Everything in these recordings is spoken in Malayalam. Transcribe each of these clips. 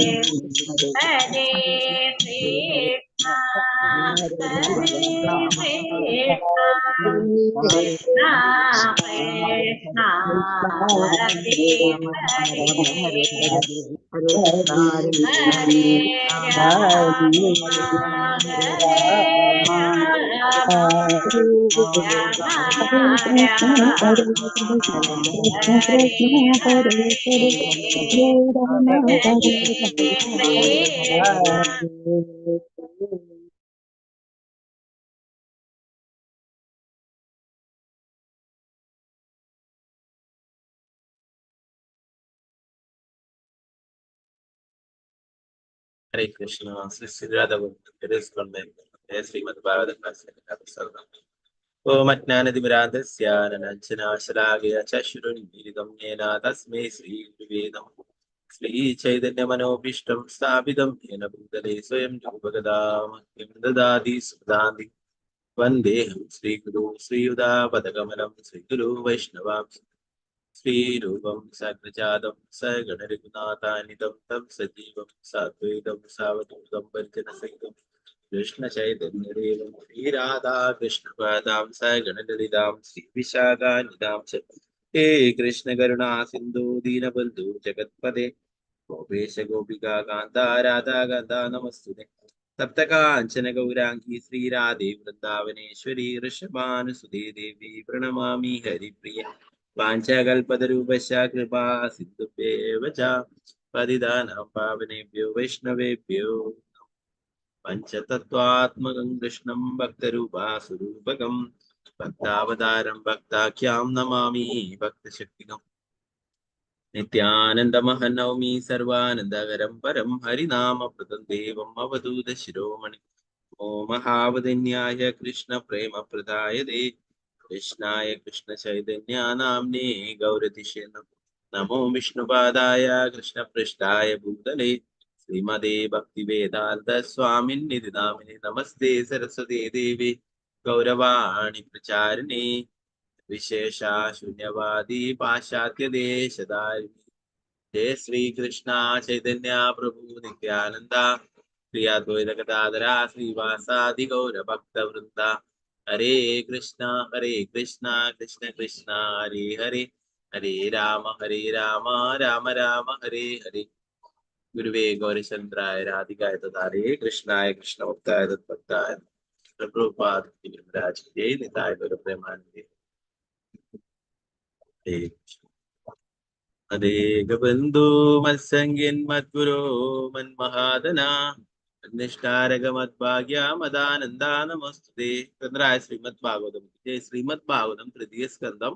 ഹരേ കൃഷ്ണ ഹരേ കൃഷ്ണ കൃഷ്ണ കൃഷ്ണ ഹരേ ഹരേ ഹരേ രാമ ഹരേ രാമ രാമ രാമ ഹരേ ഹരേ ഹരേ കൃഷ്ണ. ഹരേ കൃഷ്ണ. ശ്രീമദ് ഭാഗവതം. ഓം അജ്ഞാനതിമിരാന്തസ്യാനനഞ്ജനാശലാകയ ചക്ഷുരുന്മീലിതം യേന തസ്മൈ ശ്രീ ഗുരുവേ നമഃ. ശ്രീ ചൈതന്യ മനോഭീഷ്ടം സ്ഥാപിതം യേന ഭൂതലേ സ്വയം രൂപഗദാമഹ്യം ദദാതി സുധാന്തി വന്ദേഹം ശ്രീഗുരു ശ്രീയുതാപദകമലം ശ്രീഗുരു വൈഷ്ണവാംശ ശ്രീരൂപം സഗ്രജാതം സഗണരഘുനാഥാനിതം തം സജീവം സാദ്വൈതം സാവധൂതം പരിജനസഹിതം കൃഷ്ണ ചൈതന്യദേവം ശ്രീരാധാ കൃഷ്ണപാദാം സഗണലളിതാം ശ്രീവിശാഖാനിതാം ഹേ കൃഷ്ണ കരുണാ സിന്ധു ദീനബന്ധു ജഗത്പദേ ഗോപേശ ഗോപികാ കാന്ത രാധാ കാന്ത നമസ്തുതേ. സപ്തകാഞ്ചന ഗൗരാംഗി ശ്രീരാധേ വൃന്ദാവനേശ്വരി ഋഷഭാനുസുതേ ദേവി പ്രണമാമി ഹരിപ്രിയ. വാഞ്ചകൽപതരൂപശ കൃപാ സിന്ധുഭ്യേവ ച പതിതാനാം പാവനേഭ്യോ വൈഷ്ണവേഭ്യോ. പഞ്ചതത്വാത്മകം കൃഷ്ണം ഭക്തരൂപാസുരൂപകം ഭക്താവതാരം ഭക്താഖ്യാം നമാമി ഭക്തശക്തികം. നിത്യാനന്ദമഹം നൗമി സർവാനന്ദകരം പരം ഹരിനാമപ്രദം ദേവം അവധൂത ശിരോമണി. ഓ മഹാവദന്യായ കൃഷ്ണ പ്രേമപ്രദായതേ കൃഷ്ണായ കൃഷ്ണ ചൈതന്യ നാമ്നേ ഗൗരതിഷേ നമോ വിഷ്ണുപാദായ കൃഷ്ണപൃഷ്ഠായ ഭൂതലേ ശ്രീമദേ ഭക്തിവേദാന്ത സ്വാമിന്നിധി നാമിനെ. നമസ്തേ സരസ്വതേ ദേവി ഗൗരവാണി പ്രചാരിണേ വിശേഷ ശൂന്യവാദി പാശ്ചാത്യദേശധാരിണി. ജയ ശ്രീകൃഷ്ണ ചൈതന്യ പ്രഭു നിത്യാനന്ദ ശ്രീ അദ്വൈത ഗദാധര ശ്രീവാസാദി ഗൗരഭക്തവൃന്ദ. ഹരേ കൃഷ്ണ കൃഷ്ണ കൃഷ്ണ ഹരേ ഹരേ ഹരേ രാമ രാമ രാമ ഹരേ ഹരേ. ഗുരുവേ ഗൗരചന്ദ്രായ രാധികായ തഥാരേ കൃഷ്ണായ കൃഷ്ണഭക്തായ തദ്ഭക്തായ പ്രഭുപാദ ജയ നിതായ ഗൗരപ്രേമാനന്ദേ. അതേകബന്ധു മത്സംഗ്യൻ മദ്ഗുരോ മന്മഹാദന നിഷ്ഠാരകമദ്ഭാഗ്യമദാനന്ദ നമസ്തുതേ. ചന്ദ്രായ ശ്രീമദ് ഭാഗവതം. ശ്രീമദ് ഭാഗവതം തൃതീയ സ്കന്ധം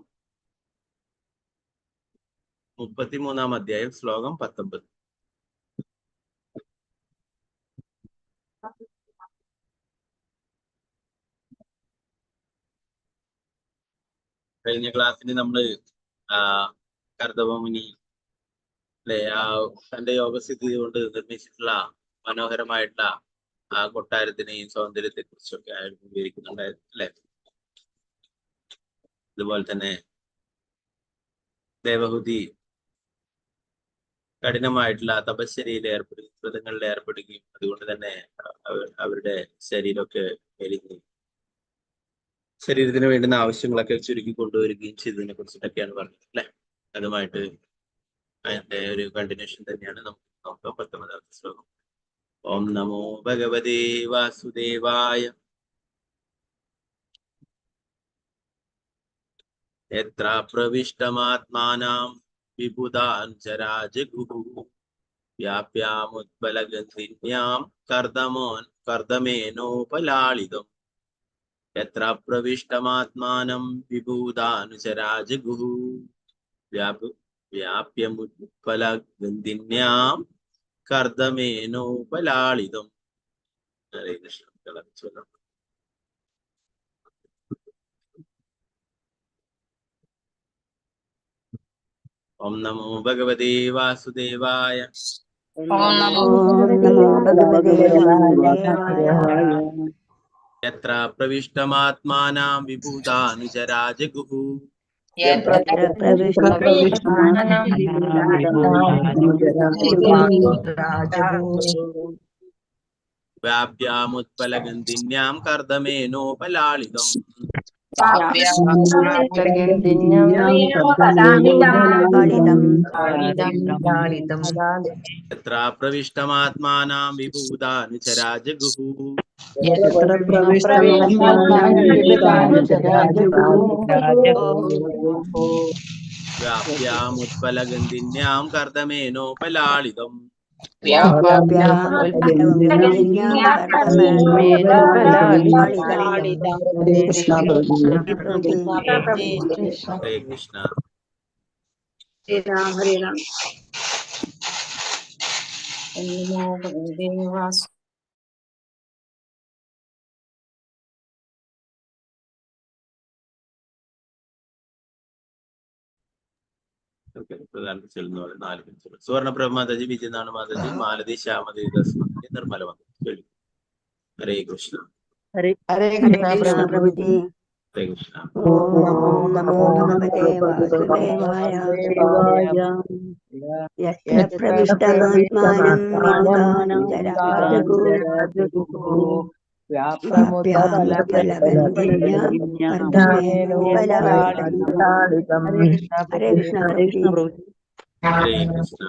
33-ാം അധ്യായം ശ്ലോകം 19. കഴിഞ്ഞ ക്ലാസ്സിൽ നമ്മള് കർദമമുനി അല്ലെ തന്റെ യോഗസ്ഥിതി കൊണ്ട് നിർമ്മിച്ചിട്ടുള്ള മനോഹരമായിട്ടുള്ള ആ കൊട്ടാരത്തിനെയും സൗന്ദര്യത്തെ കുറിച്ചൊക്കെ ആയിരുന്നു വിവരിക്കുന്നുണ്ടായിരുന്നു അല്ലെ. അതുപോലെ തന്നെ ദേവഹൂതി കഠിനമായിട്ടുള്ള തപശ്ചര്യയിൽ ഏർപ്പെടുകയും വ്രതങ്ങളിൽ ഏർപ്പെടുകയും അതുകൊണ്ട് തന്നെ അവരുടെ ശരീരമൊക്കെ മെലിഞ്ഞ് ശരീരത്തിന് വേണ്ടുന്ന ആവശ്യങ്ങളൊക്കെ ചുരുക്കി കൊണ്ടുവരികയും ചെയ്തതിനെ കുറിച്ചിട്ടൊക്കെയാണ് പറഞ്ഞത് അല്ലെ. അതുമായിട്ട് അതിന്റെ ഒരു കണ്ടിന്യൂഷൻ തന്നെയാണ് നമുക്ക് നോക്കാം. 19-ാം ശ്ലോകം. ഓം നമോ ഭഗവതേ വാസുദേവായ. യത്ര പ്രവിഷ്ടമാത്മാനാം വിബുധാൻ ചരാജഗുഃ വ്യാപ്യാമുത്പലഗന്ധിന്യാം കർദമേനോപലാളിതം. യത്ര പ്രവിഷ്ടമാത്മാനം വിബൂധാനുചരാജഗുഃ വ്യാപ്യമുത്പലഗന്ധിന്യാം കർദമേനോപലാളിതം. ഹരേ കൃഷ്ണ. ഓം നമോ ഭഗവതേ വാസുദേവായ. യത്ര പ്രവിഷ്ടമാത്മാനാം വിഭൂതാനുചരാജഗുഃ വ്യാപ്യാമുത്പലഗന്ധിന്യാം കർദമേനോപലാളിതം യത്ര പ്രവിഷ്ടമാത്മാനാം വിഭൂതാനുചരാ ജഗുഃ വ്യാപ്യാമുത്പലഗന്ധിന്യാം കർദമേനോപലാളിതം ഹരേ കൃഷ്ണ. ശ്രീരാം ഹരേ രാം. സുവർണപ്രഭ മാതാജി, വിജയനാണ് മാതാജി, മാലതി, ശ്യാമദേവി ദാസ് മാതാജി, നിർമ്മല മാതാജി. ഹരേ കൃഷ്ണ. ഹരേ കൃഷ്ണ പ്രഭുജി. ഹരേ കൃഷ്ണ. ഓം നമോ ഭഗവതേ വാസുദേവായ. പ്രവിഷ്ടമാത്മാനം ഹരേ കൃഷ്ണ പ്രഭുജി. ഹരേ കൃഷ്ണ.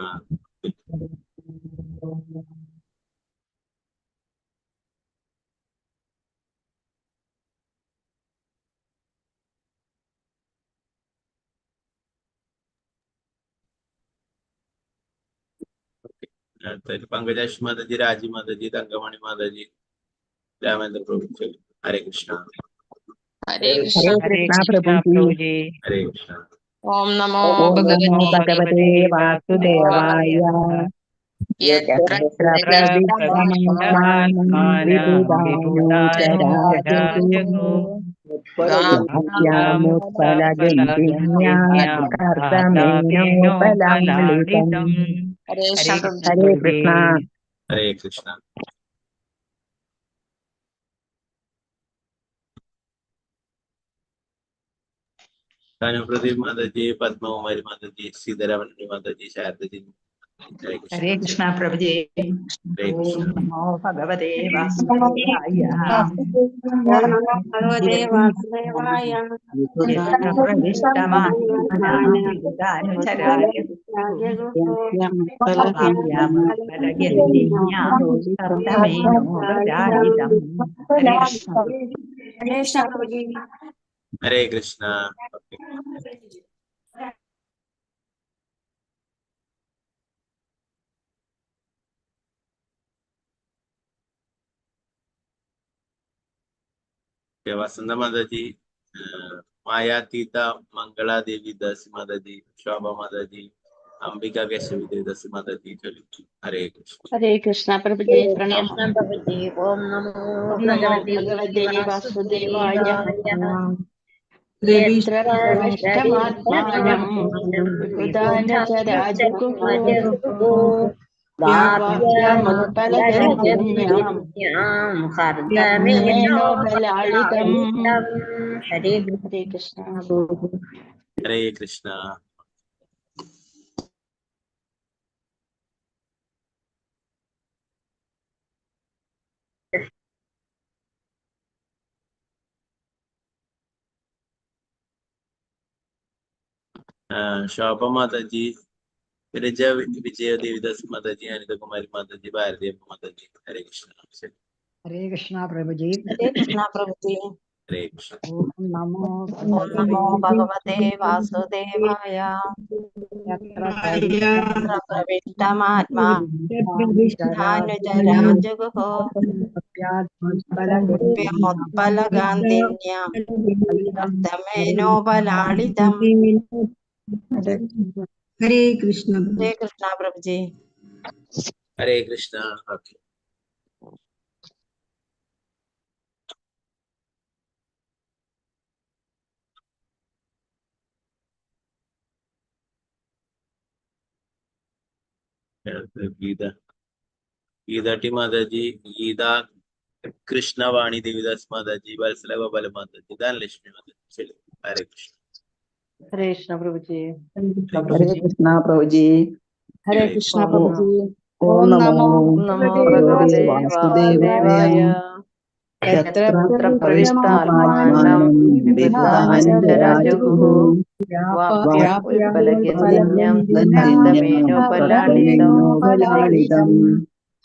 പങ്കജാഷ് മാതാജി, രാജി മാതാജി, തങ്കമണി മാതാജി, രാമേന്ദ്ര പ്രഭു. ഹരേ കൃഷ്ണ. ഹരേ കൃഷ്ണ പ്രഭുജി. ഹരേ കൃഷ്ണ. ഓം നമോ ഭഗവതേ വാസുദേവായ. ഹരേ കൃഷ്ണ. ഹരേ കൃഷ്ണ. പ്രദീപ് മാതാജി, പത്മകുമാരി മാതാജി, സീതാരാമൻ മാതാജി, ശാരദജി. ഹരേ കൃഷ്ണ പ്രഭുജി. ഹരേ കൃഷ്ണ. നമോ ഭഗവതേ വാസുദേവായ. ഹരേ കൃഷ്ണ. വസന്ത മാതാജി, മായാതീത മംഗളാദേവി ദാസ് മാതാജി, ശോഭ മാതാജി, അംബിക കേശവി ദേവദാസ് മാതാജി. ഹരേ കൃഷ്ണ. ഹരേ കൃഷ്ണ പ്രഭുജി. പ്രണാമം. ഓം നമോ ഭഗവതേ വാസുദേവായ. ഹരേ കൃഷ്ണ. ഹരേ കൃഷ്ണ. ശോഭ മാതാജി, വിരജ വിജയ ദേവിദാസ് മാതാജി, അനിതകുമാരി മാതാജി, ഭാരതി മാതാജി. ഹരേ കൃഷ്ണ. ഹരേ കൃഷ്ണ പ്രഭുജി. ഹരേ കൃഷ്ണ പ്രഭുജി. ഹരേ കൃഷ്ണ. ഓം നമോ ഭഗവതേ വാസുദേവായ. ഹരേ കൃഷ്ണ. ഹരേ കൃഷ്ണ പ്രഭുജി. ഹരേ കൃഷ്ണ. ഓക്കെ. ഗീത, ഗീത ടി മാതാജി, ഗീത കൃഷ്ണവാണി ദേവിദാസ് മാതാജി, വത്സല ഗോപാല മാതാജി, ധനലക്ഷ്മി മാതാജി. ഹരേ കൃഷ്ണ. ഹരേ കൃഷ്ണ പ്രഭുജി. ഹരേ കൃഷ്ണ പ്രഭുജി. ഹരേ കൃഷ്ണ ഓം പ്രഭുജി. ഓം ഓം നമോ നമോ നമോ ഭഗവതേ ഭഗവതേ വാസുദേവായ. വാസുദേവായ. യത്ര യത്ര പ്രവിഷ്ടമാത്മാനം പ്രവിഷ്ടാത്മാനം വിദ്ധാനം വിദ്ധാനന്തരജുഃ വ്യാപ്യ ഉത്പലഗന്ധിന്യം നന്ദമേനോപലാളിതം. നന്ദനോപലാളിതം.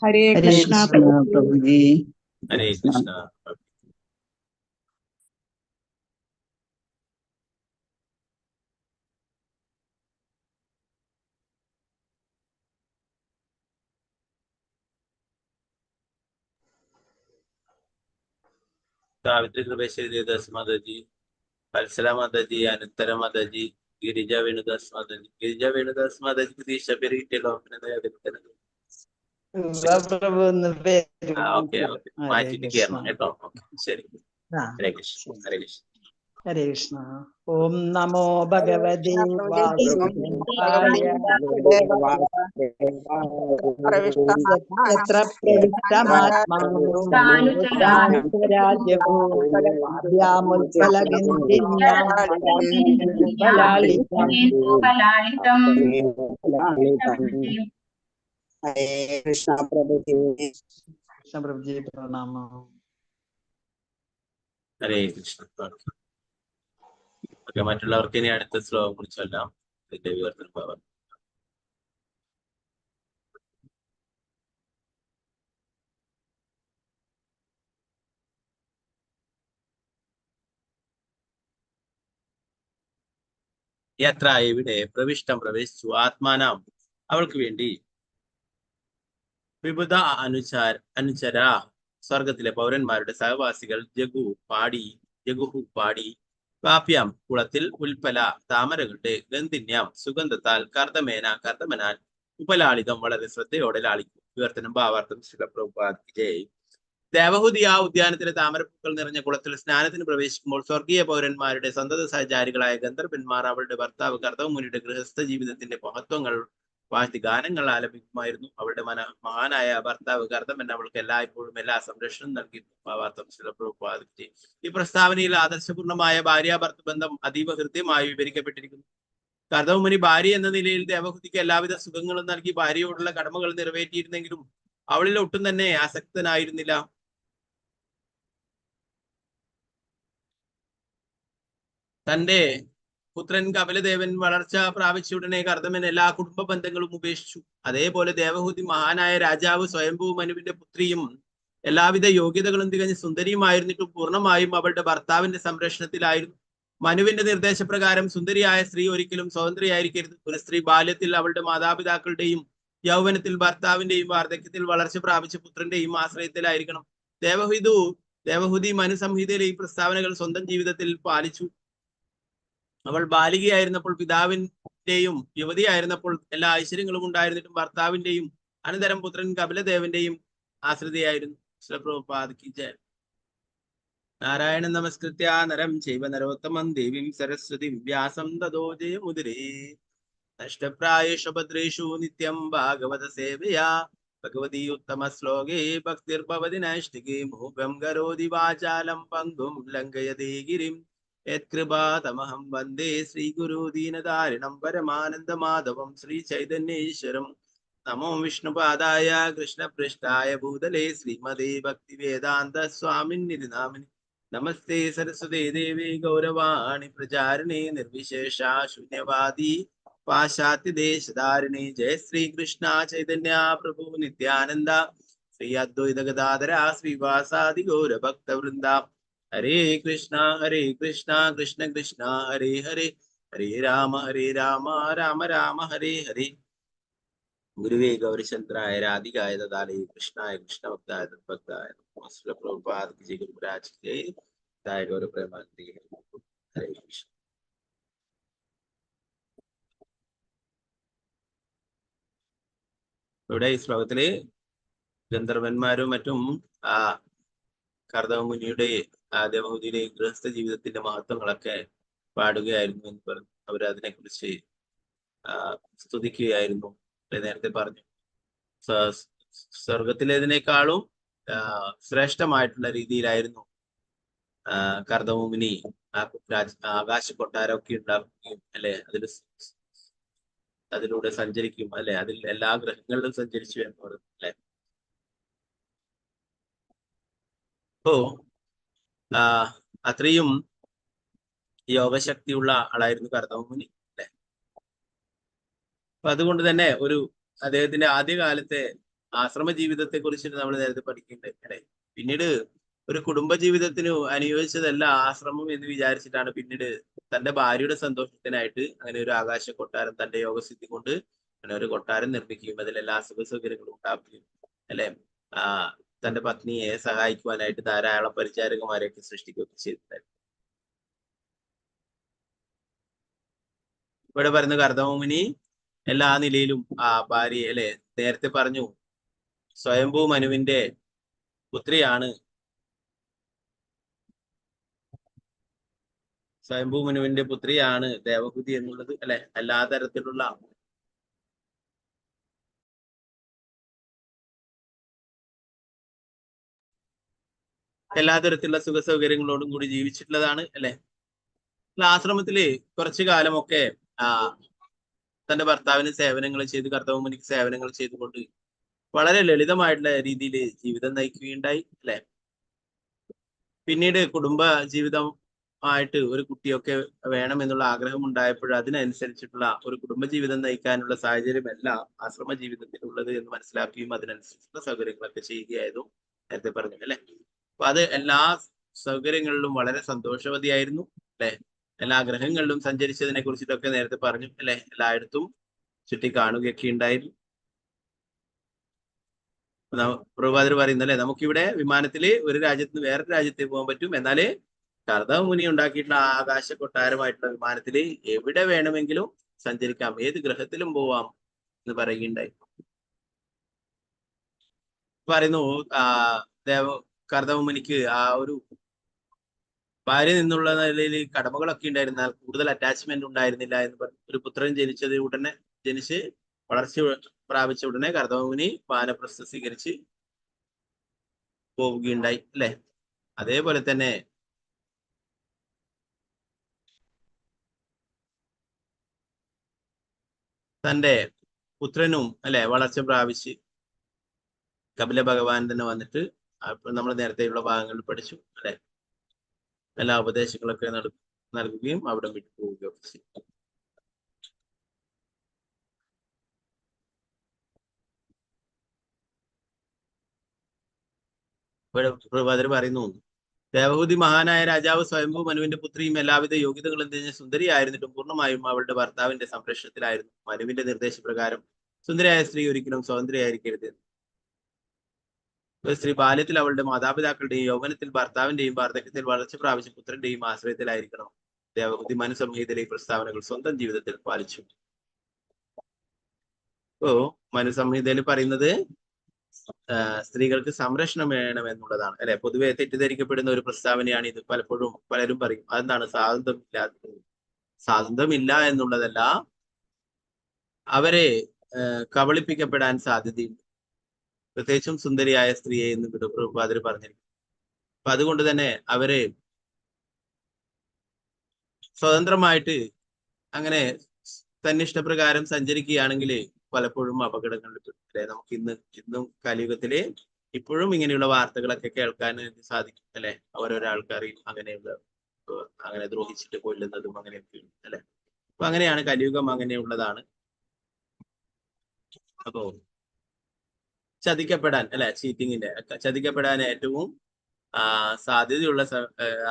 ഹരേ ഹരേ കൃഷ്ണ കൃഷ്ണ പ്രഭുജി. ഹരേ കൃഷ്ണ. സാവിത്രി കൃപേശ്വരി ദേവദാസ് മാതാജി, വത്സല മാതാജി, അനന്തര മാതാജി, ഗിരിജ വേണുദാസ് മാതാജി. ഗിരിജ വേണുദാസ് മാതാജിക്ക് ദീക്ഷ പേര് കിട്ടിയല്ലോ. പ്രഭു എന്ന് പേര് ഓക്കെ ഓക്കെ, ഹരേ മാറ്റിട്ട് കൃഷ്ണ. കയറണം കേട്ടോ. ഓക്കെ, ശരി. ആ, ഹരേ കൃഷ്ണ. ഹരേ കൃഷ്ണ. ഹരേ കൃഷ്ണ. ഓം നമോ ഭഗവതേ വാസുദേവായ. യത്ര പ്രവിഷ്ടമാത്മാനോ വ്യാമുൽപലഗന്ധിന്യാം ഫലാളിതം. കൃഷ്ണ പ്രഭുജി പ്രണാമം. ഹരേ കൃഷ്ണ. ഓക്കെ, മറ്റുള്ളവർക്ക് ഇനി അടുത്ത ശ്ലോകം കുറിച്ചെല്ലാം ഇതിന്റെ വിവർത്തനം പോവാം. യാത്ര ഇവിടെ പ്രവേശിച്ചു ആത്മാനാം അവൾക്ക് വേണ്ടി വിബുധ അനുചര സ്വർഗത്തിലെ പൗരന്മാരുടെ സഹവാസികൾ ജഗുഹു പാടി വാപ്യാം കുളത്തിൽ ഉൽപ്പല താമരകളുടെ ഗന്ധിന്യാം സുഗന്ധത്താൽ കർദമനാൽ ഉപലാളിതം വളരെ ശ്രദ്ധയോടെ ലാളിക്കും. വിവർത്തനം ഭാവാർത്ഥം ശിലപ്രഭുപാദ്. ദേവഹൂതി ആ ഉദ്യാനത്തിലെ താമരപ്പൂക്കൾ നിറഞ്ഞ കുളത്തിൽ സ്നാനത്തിന് പ്രവേശിക്കുമ്പോൾ സ്വർഗീയ പൗരന്മാരുടെ സന്തത സഹചാരികളായ ഗന്ധർവന്മാർ അവളുടെ ഭർത്താവ് കർദവമുനിയുടെ ഗൃഹസ്ഥ ജീവിതത്തിന്റെ മഹത്വങ്ങൾ വാഴ്ത്തി ഗാനങ്ങൾ ആലപിക്കുമായിരുന്നു. അവളുടെ മഹാനായ ഭർത്താവ് കർദമൻ അവൾക്ക് എല്ലായ്പ്പോഴും എല്ലാ സംരക്ഷണം നൽകിയിരുന്നു. ഭാവാർത്ഥം ശിലപ്രഭുപാദ്. ഈ പ്രസ്താവനയിൽ ആദർശപൂർണമായ ഭാര്യാഭർത്തൃ ബന്ധം അതീവ ഹൃദ്യമായി വിവരിക്കപ്പെട്ടിരിക്കുന്നു. കർദവമുനി ഭാര്യ എന്ന നിലയിൽ ദേവഹൂതിക്ക് എല്ലാവിധ സുഖങ്ങളും നൽകി ഭാര്യയോടുള്ള കടമകൾ നിറവേറ്റിയിരുന്നെങ്കിലും അവളിൽ ഒട്ടും തന്നെ ആസക്തനായിരുന്നില്ല. തന്റെ പുത്രൻ കപിലദേവൻ വളർച്ച പ്രാപിച്ചയുടനെ കർദമൻ എല്ലാ കുടുംബ ബന്ധങ്ങളും ഉപേക്ഷിച്ചു. അതേപോലെ ദേവഹൂതി മഹാനായ രാജാവ് സ്വയംഭൂ മനുവിന്റെ പുത്രിയും എല്ലാവിധ യോഗ്യതകളും തികഞ്ഞ സുന്ദരിയുമായിരുന്നിട്ടും പൂർണ്ണമായും അവളുടെ ഭർത്താവിന്റെ സംരക്ഷണത്തിലായിരുന്നു. മനുവിന്റെ നിർദ്ദേശപ്രകാരം സുന്ദരിയായ സ്ത്രീ ഒരിക്കലും സ്വതന്ത്രയായിരിക്കരുത്. ഒരു സ്ത്രീ ബാല്യത്തിൽ അവളുടെ മാതാപിതാക്കളുടെയും യൗവനത്തിൽ ഭർത്താവിന്റെയും വാർദ്ധക്യത്തിൽ വളർച്ച പ്രാപിച്ച പുത്രന്റെയും ആശ്രയത്തിലായിരിക്കണം. ദേവഹൂതി മനുസംഹിതയിലെ ഈ പ്രസ്താവനകൾ സ്വന്തം ജീവിതത്തിൽ പാലിച്ചു. അവൾ ബാലികയായിരുന്നപ്പോൾ പിതാവിന്റെയും യുവതിയായിരുന്നപ്പോൾ എല്ലാ ഐശ്വര്യങ്ങളും ഉണ്ടായിരുന്നിട്ടും ഭർത്താവിന്റെയും അനന്തരം പുത്രൻ കപിലദേവന്റെയും ആശ്രിതയായിരുന്നു. നാരായണൻ നമസ്കൃത്യ നരം ചൈവ നരോത്തമം ദേവീം സരസ്വതിം വ്യാസം തതോ ജയമുദിരേ. നഷ്ടപ്രായേഷു ഭദ്രേഷു നിത്യം ഭാഗവത സേവയാ ഭഗവതി ഉത്തമ ശ്ലോകേ ഭക്തിർഭവതി നൈഷ്ഠികേ. മൂകം കരോതി വാചാലം പങ്കും ലംഘയതേ ഗിരിം യത്കൃപാതമഹം വന്ദേ ശ്രീഗുരു ദീനതാരിണം പരമാനന്ദമാധവം ശ്രീചൈതന്യേശ്വരം. നമോ വിഷ്ണുപാദായ കൃഷ്ണപൃഷ്ഠായ ഭൂതലേ ശ്രീമതേ ഭക്തിവേദാന്ത സ്വാമിന്നിധി നാമിനി. നമസ്തേ സരസ്വതേ ദേവി ഗൗരവാണി പ്രചാരിണി നിർവിശേഷ ശൂന്യവാദി പാശ്ചാത്യദേശധാരിണി. ജയ ശ്രീകൃഷ്ണ ചൈതന്യ പ്രഭു നിത്യാനന്ദ ശ്രീ അദ്വൈത ഗദാധര ശ്രീവാസാദി ഗൗരഭക്തവൃന്ദ. ഹരേ കൃഷ്ണ കൃഷ്ണ കൃഷ്ണ ഹരേ ഹരേ, ഹരേ രാമ രാമ രാമ ഹരേ ഹരേ. ഗുരുവേ ഗൗരചന്ദ്രായ രാധികായ ദദാലേ കൃഷ്ണായ കൃഷ്ണഭക്തായ തദ്ഭക്തായ പ്രഭുപാദ് ജയ ഗുരുരാജ് ജയ ഗൗരപ്രേമാനന്ദേ. ഹരേ കൃഷ്ണ. ഇവിടെ ഈ ശ്ലോകത്തില് ഗന്ധർവന്മാരും മറ്റും ആ കർദവമുനിയുടെ ദേവഹൂതിയുടെ ഗൃഹസ്ഥ ജീവിതത്തിന്റെ മഹത്വങ്ങളൊക്കെ പാടുകയായിരുന്നു എന്ന് പറഞ്ഞു. അവരതിനെ കുറിച്ച് സ്തുതിക്കുകയായിരുന്നു. നേരത്തെ പറഞ്ഞു സ്വർഗത്തിലേതിനേക്കാളും ശ്രേഷ്ഠമായിട്ടുള്ള രീതിയിലായിരുന്നു കർദമുനി ആകാശ കൊട്ടാരമൊക്കെ ഉണ്ടാക്കുകയും അല്ലെ അതിലൂടെ സഞ്ചരിക്കും അല്ലെ, അതിൽ എല്ലാ ഗ്രഹങ്ങളിലും സഞ്ചരിച്ചു എന്ന് പറയുന്നു അല്ലെ. അപ്പോ അത്രയും യോഗശക്തിയുള്ള ആളായിരുന്നു കർദമുനി അല്ലെ. അപ്പൊ അതുകൊണ്ട് തന്നെ അദ്ദേഹത്തിന്റെ ആദ്യകാലത്തെ ആശ്രമ ജീവിതത്തെ കുറിച്ചിട്ട് നമ്മൾ നേരത്തെ പഠിക്കുന്നുണ്ട് അല്ലെ. പിന്നീട് ഒരു കുടുംബ ജീവിതത്തിന് അനുയോജിച്ചതല്ല ആശ്രമം എന്ന് വിചാരിച്ചിട്ടാണ് പിന്നീട് തന്റെ ഭാര്യയുടെ സന്തോഷത്തിനായിട്ട് അങ്ങനെ ഒരു ആകാശ കൊട്ടാരം തന്റെ യോഗസിദ്ധി കൊണ്ട് അങ്ങനെ ഒരു കൊട്ടാരം നിർമ്മിക്കുകയും അതിലെല്ലാ സുഖ സൗകര്യങ്ങളും ഉണ്ടാക്കുകയും അല്ലെ, തന്റെ പത്നിയെ സഹായിക്കുവാനായിട്ട് ധാരാളം പരിചാരകന്മാരെയൊക്കെ സൃഷ്ടിക്കുകയൊക്കെ ചെയ്തിട്ടുണ്ടായിരുന്നു. ഇവിടെ പറയുന്ന കർദമമുനി എല്ലാ നിലയിലും ഭാര്യ അല്ലെ, നേരത്തെ പറഞ്ഞു സ്വയംഭൂ മനുവിന്റെ പുത്രിയാണ്, സ്വയംഭൂ മനുവിന്റെ പുത്രിയാണ് ദേവഹൂതി എന്നുള്ളത് അല്ലെ. എല്ലാ തരത്തിലുള്ള സുഖ സൗകര്യങ്ങളോടും കൂടി ജീവിച്ചിട്ടുള്ളതാണ് അല്ലെ. ആശ്രമത്തില് കുറച്ചു കാലമൊക്കെ തന്റെ ഭർത്താവിന് സേവനങ്ങൾ ചെയ്ത് കർദമമുനിക്ക് സേവനങ്ങൾ ചെയ്തുകൊണ്ട് വളരെ ലളിതമായിട്ടുള്ള രീതിയിൽ ജീവിതം നയിക്കുകയുണ്ടായി അല്ലെ. പിന്നീട് കുടുംബ ജീവിതമായിട്ട് ഒരു കുട്ടിയൊക്കെ വേണമെന്നുള്ള ആഗ്രഹം ഉണ്ടായപ്പോൾ അതിനനുസരിച്ചിട്ടുള്ള ഒരു കുടുംബജീവിതം നയിക്കാനുള്ള സാഹചര്യമല്ല ആശ്രമ ജീവിതത്തിലുള്ളത് എന്ന് മനസ്സിലാക്കുകയും അതിനനുസരിച്ചുള്ള സൗകര്യങ്ങളൊക്കെ ചെയ്യുകയായിരുന്നു നേരത്തെ പറഞ്ഞു അല്ലെ. അപ്പൊ അത് എല്ലാ സൗകര്യങ്ങളിലും വളരെ സന്തോഷവതിയായിരുന്നു അല്ലെ. എല്ലാ ഗ്രഹങ്ങളിലും സഞ്ചരിച്ചതിനെ കുറിച്ചിട്ടൊക്കെ നേരത്തെ പറഞ്ഞു അല്ലെ. എല്ലായിടത്തും ചുറ്റി കാണുകയൊക്കെ ഉണ്ടായിരുന്നു. പ്രഭാതർ പറയുന്നല്ലേ, നമുക്കിവിടെ വിമാനത്തില് ഒരു രാജ്യത്ത് നിന്ന് വേറൊരു രാജ്യത്തേക്ക് പോകാൻ പറ്റും, എന്നാല് കർദമമുനി ഉണ്ടാക്കിയിട്ടുള്ള ആകാശ കൊട്ടാരമായിട്ടുള്ള വിമാനത്തില് എവിടെ വേണമെങ്കിലും സഞ്ചരിക്കാം, ഏത് ഗ്രഹത്തിലും പോവാം എന്ന് പറയുകയുണ്ടായി. പറയുന്നു കർദമമുനിക്ക് ഒരു ഭാര്യ നിന്നുള്ള നിലയിൽ കടമകളൊക്കെ ഉണ്ടായിരുന്നാൽ കൂടുതൽ അറ്റാച്ച്മെന്റ് ഉണ്ടായിരുന്നില്ല എന്ന് പറഞ്ഞു. ഒരു പുത്രൻ ജനിച്ച് വളർച്ച പ്രാപിച്ച ഉടനെ കർദമമുനി വാനപ്രസ്ഥം സ്വീകരിച്ച് പോവുകയുണ്ടായി അല്ലെ. അതേപോലെ തന്നെ തന്റെ പുത്രനും അല്ലെ വളർച്ച പ്രാപിച്ച് കപില ഭഗവാൻ തന്നെ വന്നിട്ട് നമ്മൾ നേരത്തെയുള്ള ഭാഗങ്ങളിൽ പഠിച്ചു അല്ലെ, എല്ലാ ഉപദേശങ്ങളൊക്കെ നൽകുകയും അവിടെ വിട്ടു പോവുകയും ചെയ്തു. പ്രഭാതർ പറയുന്നു, ദേവഹൂതി മഹാനായ രാജാവ് സ്വയംഭൂ മനുവിന്റെ പുത്രിയും എല്ലാവിധ യോഗ്യതകളും തിരിഞ്ഞ സുന്ദരിയായിരുന്നിട്ടും പൂർണ്ണമായും അവളുടെ ഭർത്താവിന്റെ സംരക്ഷണത്തിലായിരുന്നു. മനുവിന്റെ നിർദ്ദേശപ്രകാരം സുന്ദരിയായ സ്ത്രീ ഒരിക്കലും സ്വതന്ത്രയായിരിക്കരുത്. സ്ത്രീ ബാല്യത്തിൽ അവളുടെ മാതാപിതാക്കളുടെയും യൗവനത്തിൽ ഭർത്താവിന്റെയും വാർദ്ധക്യത്തിൽ വളർച്ച പ്രാപിച്ച പുത്രന്റെയും ആശ്രയത്തിലായിരിക്കണം. ദേവഹൂതി മനുസംഹിതയിലെ പ്രസ്താവനകൾ സ്വന്തം ജീവിതത്തിൽ പാലിച്ചു. മനുസംഹിതയിൽ പറയുന്നത് സ്ത്രീകൾക്ക് സംരക്ഷണം വേണം എന്നുള്ളതാണ് അല്ലെ. പൊതുവെ തെറ്റിദ്ധരിക്കപ്പെടുന്ന ഒരു പ്രസ്താവനയാണ് ഇത്. പലരും പറയും അതെന്താണ് സ്വാതന്ത്ര്യമില്ല എന്നുള്ളതല്ല, അവരെ കബളിപ്പിക്കപ്പെടാൻ സാധ്യതയുണ്ട്, പ്രത്യേകിച്ചും സുന്ദരിയായ സ്ത്രീയെ എന്ന് പ്രഭാതർ പറഞ്ഞിരിക്കും. അപ്പൊ അതുകൊണ്ട് തന്നെ അവരെ സ്വതന്ത്രമായിട്ട് അങ്ങനെ തന്നിഷ്ടപ്രകാരം സഞ്ചരിക്കുകയാണെങ്കിൽ പലപ്പോഴും അപകടങ്ങളിൽ പെടും അല്ലെ. നമുക്ക് ഇന്നും കലിയുഗത്തില് ഇപ്പോഴും ഇങ്ങനെയുള്ള വാർത്തകളൊക്കെ കേൾക്കാൻ സാധിക്കും അല്ലെ. ഓരോരാൾക്കാരെയും അങ്ങനെ ദ്രോഹിച്ചിട്ട് കൊല്ലുന്നതും അങ്ങനെയൊക്കെ അല്ലെ. അപ്പൊ അങ്ങനെയാണ് കലിയുഗം, അങ്ങനെയുള്ളതാണ്. അപ്പോ ചതിക്കപ്പെടാൻ അല്ലെ, ചതിക്കപ്പെടാൻ ഏറ്റവും സാധ്യതയുള്ള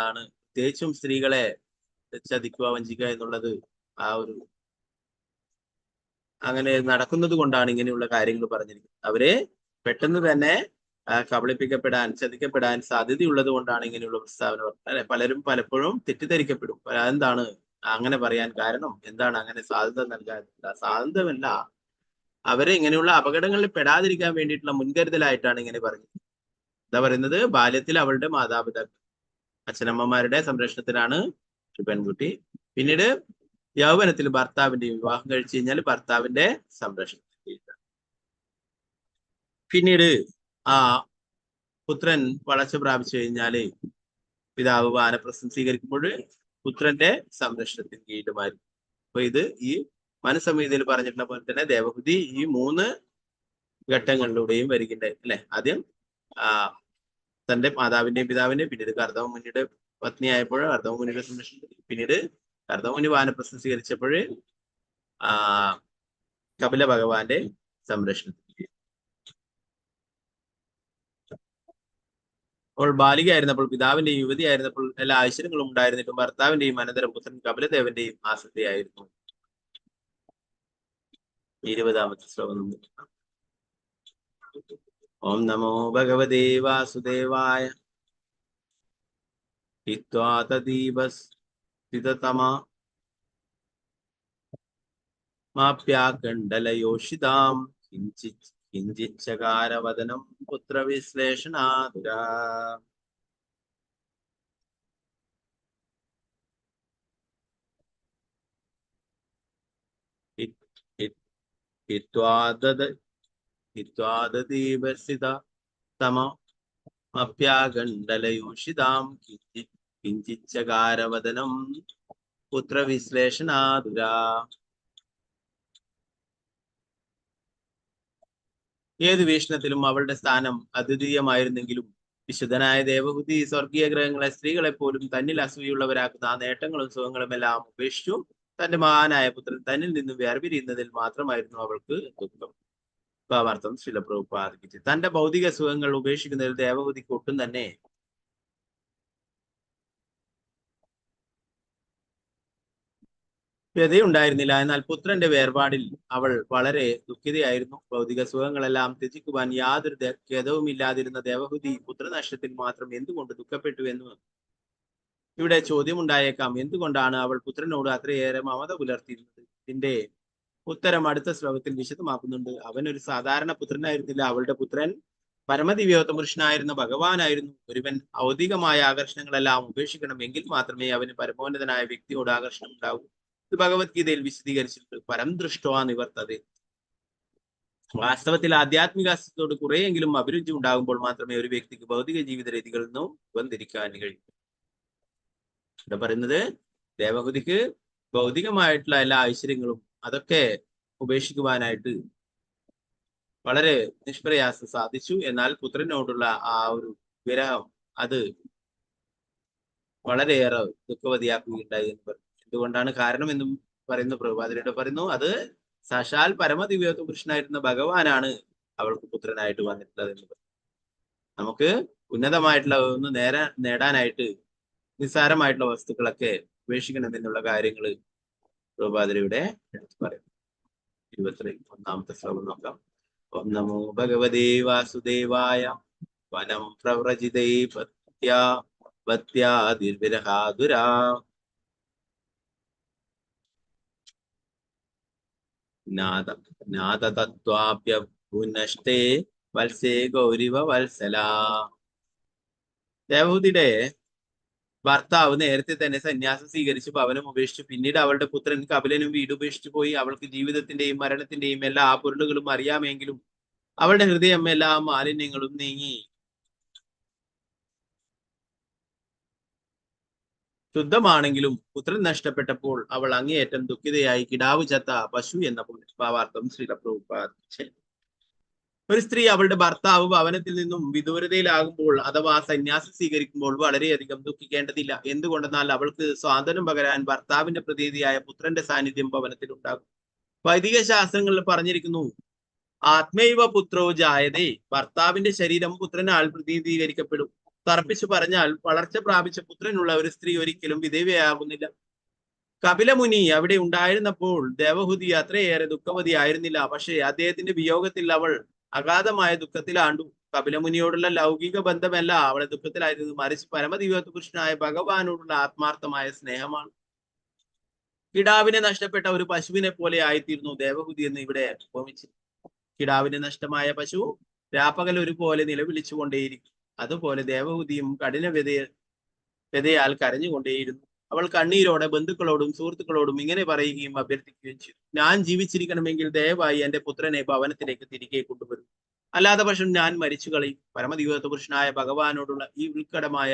ആണ് പ്രത്യേകിച്ചും സ്ത്രീകളെ ചതിക്കുക, വഞ്ചിക്കുക എന്നുള്ളത് അങ്ങനെ നടക്കുന്നത് കൊണ്ടാണ് ഇങ്ങനെയുള്ള കാര്യങ്ങൾ പറഞ്ഞിരിക്കുന്നത്. അവരെ പെട്ടെന്ന് തന്നെ കബളിപ്പിക്കപ്പെടാൻ, ചതിക്കപ്പെടാൻ സാധ്യതയുള്ളത് കൊണ്ടാണ് ഇങ്ങനെയുള്ള പ്രസ്താവന പറഞ്ഞത് അല്ലെ. പലപ്പോഴും തെറ്റിദ്ധരിക്കപ്പെടും. എന്താണ് അങ്ങനെ പറയാൻ കാരണം, എന്താണ് അങ്ങനെ സാധ്യത നൽകാൻ? സാധ്യതയല്ല, അവരെ ഇങ്ങനെയുള്ള അപകടങ്ങളിൽ പെടാതിരിക്കാൻ വേണ്ടിയിട്ടുള്ള മുൻകരുതലായിട്ടാണ് ഇങ്ങനെ പറഞ്ഞത്. എന്താ പറയുന്നത്, ബാല്യത്തിൽ അവളുടെ മാതാപിതാക്കൾ അച്ഛനമ്മമാരുടെ സംരക്ഷണത്തിലാണ് ഒരു പെൺകുട്ടി. പിന്നീട് യൗവനത്തിൽ ഭർത്താവിന്റെ വിവാഹം കഴിച്ചു കഴിഞ്ഞാൽ ഭർത്താവിന്റെ സംരക്ഷണത്തിൽ. പിന്നീട് പുത്രൻ വളർച്ച പ്രാപിച്ചു കഴിഞ്ഞാല് പിതാവ് വാനപ്രസ്ഥം സ്വീകരിക്കുമ്പോൾ പുത്രന്റെ സംരക്ഷണത്തിന് കീഴിലുമായിരിക്കും. അപ്പൊ ഇത് ഈ മനസ്സംഹിതയിൽ പറഞ്ഞിട്ടുള്ള പോലെ തന്നെ ദേവഹുതി ഈ 3 ഘട്ടങ്ങളിലൂടെയും വരികയുണ്ടായി അല്ലെ. ആദ്യം തന്റെ മാതാവിന്റെയും പിതാവിന്റെയും, പിന്നീട് കർദമമുനിയുടെ പത്നിയായപ്പോൾ കർദമമുനിയുടെ സംരക്ഷണത്തിൽ, പിന്നീട് കർദമമുനി വാനപ്രസ്ഥം സ്വീകരിച്ചപ്പോൾ കപില ഭഗവാന്റെ സംരക്ഷണത്തിൽ. അപ്പോൾ ബാലികയായിരുന്നപ്പോൾ, പിതാവിന്റെയും യുവതിയായിരുന്നപ്പോൾ എല്ലാ ഐശ്വര്യങ്ങളും ഉണ്ടായിരുന്നിട്ടും ഭർത്താവിന്റെയും അനന്തരം പുത്രൻ കപിലദേവന്റെയും ആസക്തിയായിരുന്നു. 20ാമത്തെ ശ്ലോകം. ഓം നമോ ഭഗവതേ വാസുദേവായ. ഹിത്വാ തദീപസ്ഥിതതമാ മാപ്യാകണ്ഡലയോഷിതാം കിഞ്ചിച്ചകാരവദനം പുത്രവിശ്ലേഷണാതുരാ. ഹിത്വാദീപസ്ഥിതമപ്യാകണ്ഡലയോഷിതാം കിഞ്ചിച്ചകാരവദനം പുത്രവിശ്ലേഷണാതുരാ. ഏത് വീക്ഷണത്തിലും അവളുടെ സ്ഥാനം അദ്വിതീയമായിരുന്നെങ്കിലും വിശുദ്ധനായ ദേവഹുതി സ്വർഗീയ ഗ്രഹങ്ങളെ സ്ത്രീകളെ പോലും തന്നിൽ അസൂയുള്ളവരാക്കുന്ന ആ നേട്ടങ്ങളും സുഖങ്ങളും എല്ലാം ഉപേക്ഷിച്ചു തന്റെ മഹാനായ പുത്രൻ തന്നിൽ നിന്നും വേർപിരിയുന്നതിൽ മാത്രമായിരുന്നു അവൾക്ക് ദുഃഖം. ഭാവാർത്ഥം ശ്രീല പ്രഭുപാദിച്ചു. തന്റെ ഭൗതിക സുഖങ്ങൾ ഉപേക്ഷിക്കുന്നതിൽ ദേവഹുതിക്ക് ഒട്ടും തന്നെ വ്യതയുണ്ടായിരുന്നില്ല. എന്നാൽ പുത്രന്റെ വേർപാടിൽ അവൾ വളരെ ദുഃഖിതയായിരുന്നു. ഭൗതിക സുഖങ്ങളെല്ലാം ത്യജിക്കുവാൻ യാതൊരു ഖേദവുമില്ലാതിരുന്ന ദേവഹുതി പുത്രനഷ്ടത്തിൽ മാത്രം എന്തുകൊണ്ട് ദുഃഖപ്പെട്ടു എന്ന് ഇവിടെ ചോദ്യമുണ്ടായേക്കാം. എന്തുകൊണ്ടാണ് അവൾ പുത്രനോട് അത്രയേറെ മമത പുലർത്തിയിരുന്നത്? ഇതിന്റെ ഉത്തരം അടുത്ത ശ്ലോകത്തിൽ വിശദമാക്കുന്നുണ്ട്. അവനൊരു സാധാരണ പുത്രനായിരുന്നില്ല. അവളുടെ പുത്രൻ പരമദിവ്യോത്തമ പുരുഷനായിരുന്ന ഭഗവാനായിരുന്നു. ഒരുവൻ ഭൗതികമായ ആകർഷണങ്ങളെല്ലാം ഉപേക്ഷിക്കണമെങ്കിൽ മാത്രമേ അവന് പരമോന്നതനായ വ്യക്തിയോട് ആകർഷണം ഉണ്ടാവൂ. ഇത് ഭഗവത്ഗീതയിൽ വിശദീകരിച്ചിട്ടുണ്ട്. പരം ദൃഷ്ടോ നിവർത്തത്. വാസ്തവത്തിൽ ആധ്യാത്മികാസ്യത്തോട് കുറെയെങ്കിലും അഭിരുചി ഉണ്ടാകുമ്പോൾ മാത്രമേ ഒരു വ്യക്തിക്ക് ഭൗതിക ജീവിത രീതികളിൽ നിന്നും വന്നിരിക്കാൻ കഴിയൂ. ഇവിടെ പറയുന്നത് ദേവഹുതിക്ക് ഭൗതികമായിട്ടുള്ള എല്ലാ ഐശ്വര്യങ്ങളും അതൊക്കെ ഉപേക്ഷിക്കുവാനായിട്ട് വളരെ നിഷ്പ്രയാസം സാധിച്ചു. എന്നാൽ പുത്രനോടുള്ള ആ ഒരു വിരഹം അത് വളരെയേറെ ദുഃഖവതിയാക്കുകയുണ്ടായി എന്ന് പറഞ്ഞു. എന്തുകൊണ്ടാണ് കാരണം എന്നും പറയുന്നു പ്രഭുപാദരുടെ പറയുന്നു. അത് സാക്ഷാൽ പരമദിവ്യോത്തമ പുരുഷനായിരുന്ന ഭഗവാനാണ് അവൾക്ക് പുത്രനായിട്ട് വന്നിട്ടുള്ളത് എന്ന് പറഞ്ഞു. നമുക്ക് ഉന്നതമായിട്ടുള്ള ഒന്ന് നേടാനായിട്ട് നിസ്സാരമായിട്ടുള്ള വസ്തുക്കളൊക്കെ ഉപേക്ഷിക്കണം എന്നുള്ള കാര്യങ്ങൾ പ്രഭുപാദരുടെ എടുത്ത് പറയുന്നു. 21ാമത്തെ ശ്ലോകം നോക്കാം. ഓം നമോ ഭഗവതേ വാസുദേവായ. വനം പ്രവ്രജിതൈ പത്യാദിർവിരഹാതുരാ. നാദതത്വാപ്യഭുനഷ്ടേ വത്സേ ഗൗരിവ വത്സല. ദേവഹുതിയുടെ ഭർത്താവ് നേരത്തെ തന്നെ സന്യാസം സ്വീകരിച്ച് ഭവനം ഉപേക്ഷിച്ചു. പിന്നീട് അവളുടെ പുത്രൻ കപിലനും വീട് ഉപേക്ഷിച്ചു പോയി. അവൾക്ക് ജീവിതത്തിന്റെയും മരണത്തിന്റെയും എല്ലാ പൊരുളുകളും അറിയാമെങ്കിലും അവളുടെ ഹൃദയം എല്ലാ മാലിന്യങ്ങളും നീങ്ങി ശുദ്ധമാണെങ്കിലും പുത്രൻ നഷ്ടപ്പെട്ടപ്പോൾ അവൾ അങ്ങേയറ്റം ദുഃഖിതയായി കിടാവ് ചത്ത പശു എന്ന പോലെ. ഭാവാർത്ഥം ശ്രീല പ്രഭുപാദ്. ഒരു സ്ത്രീ അവളുടെ ഭർത്താവ് ഭവനത്തിൽ നിന്നും വിദൂരതയിലാകുമ്പോൾ അഥവാ സന്യാസം സ്വീകരിക്കുമ്പോൾ വളരെയധികം ദുഃഖിക്കേണ്ടതില്ല. എന്തുകൊണ്ടെന്നാൽ അവൾക്ക് സ്വാതന്ത്ര്യം പകരാൻ ഭർത്താവിന്റെ പ്രതീതിയായ പുത്രന്റെ സാന്നിധ്യം ഭവനത്തിൽ ഉണ്ടാകും. വൈദിക ശാസ്ത്രങ്ങളിൽ പറഞ്ഞിരിക്കുന്നു, ആത്മൈവ പുത്രോ ജായതേ. ഭർത്താവിന്റെ ശരീരം പുത്രനാൽ പ്രതിനിധീകരിക്കപ്പെടും. തർപ്പിച്ചു പറഞ്ഞാൽ വളർച്ച പ്രാപിച്ച പുത്രനുള്ള ഒരു സ്ത്രീ ഒരിക്കലും വിധവയാകുന്നില്ല. കപിലമുനി അവിടെ ഉണ്ടായിരുന്നപ്പോൾ ദേവഹുതി അത്രയേറെ ദുഃഖവതിയായിരുന്നില്ല. പക്ഷേ അദ്ദേഹത്തിന്റെ വിയോഗത്തിൽ അവൾ അഗാധമായ ദുഃഖത്തിലാണ്ടു. കപിലമുനിയോടുള്ള ലൗകിക ബന്ധമല്ല അവളെ ദുഃഖത്തിലായിരുന്നു, മറിച്ച് പരമദിവ്യോത്തമ പുരുഷനായ ഭഗവാനോടുള്ള ആത്മാർത്ഥമായ സ്നേഹമാണ്. കിടാവിനെ നഷ്ടപ്പെട്ട ഒരു പശുവിനെ പോലെ ആയിത്തീർന്നു ദേവഹുതി എന്ന് ഇവിടെ ഉപമിച്ചു. കിടാവിന് നഷ്ടമായ പശു രാപ്പകൽ ഒരുപോലെ നിലവിളിച്ചുകൊണ്ടേയിരിക്കും. അതുപോലെ ദേവഹുതിയും കഠിന വ്യതയാൽ കരഞ്ഞുകൊണ്ടേയിരുന്നു. അവൾ കണ്ണീരോടെ ബന്ധുക്കളോടും സുഹൃത്തുക്കളോടും ഇങ്ങനെ പറയുകയും അഭ്യർത്ഥിക്കുകയും ചെയ്തു: ഞാൻ ജീവിച്ചിരിക്കണമെങ്കിൽ ദയവായി എന്റെ പുത്രനെ ഭവനത്തിലേക്ക് തിരികെ കൊണ്ടുവരും, അല്ലാതെ പക്ഷം ഞാൻ മരിച്ചു കളയും. പരമദിവ്യോത്തമ പുരുഷനായ ഭഗവാനോടുള്ള ഈ ഉത്കടമായ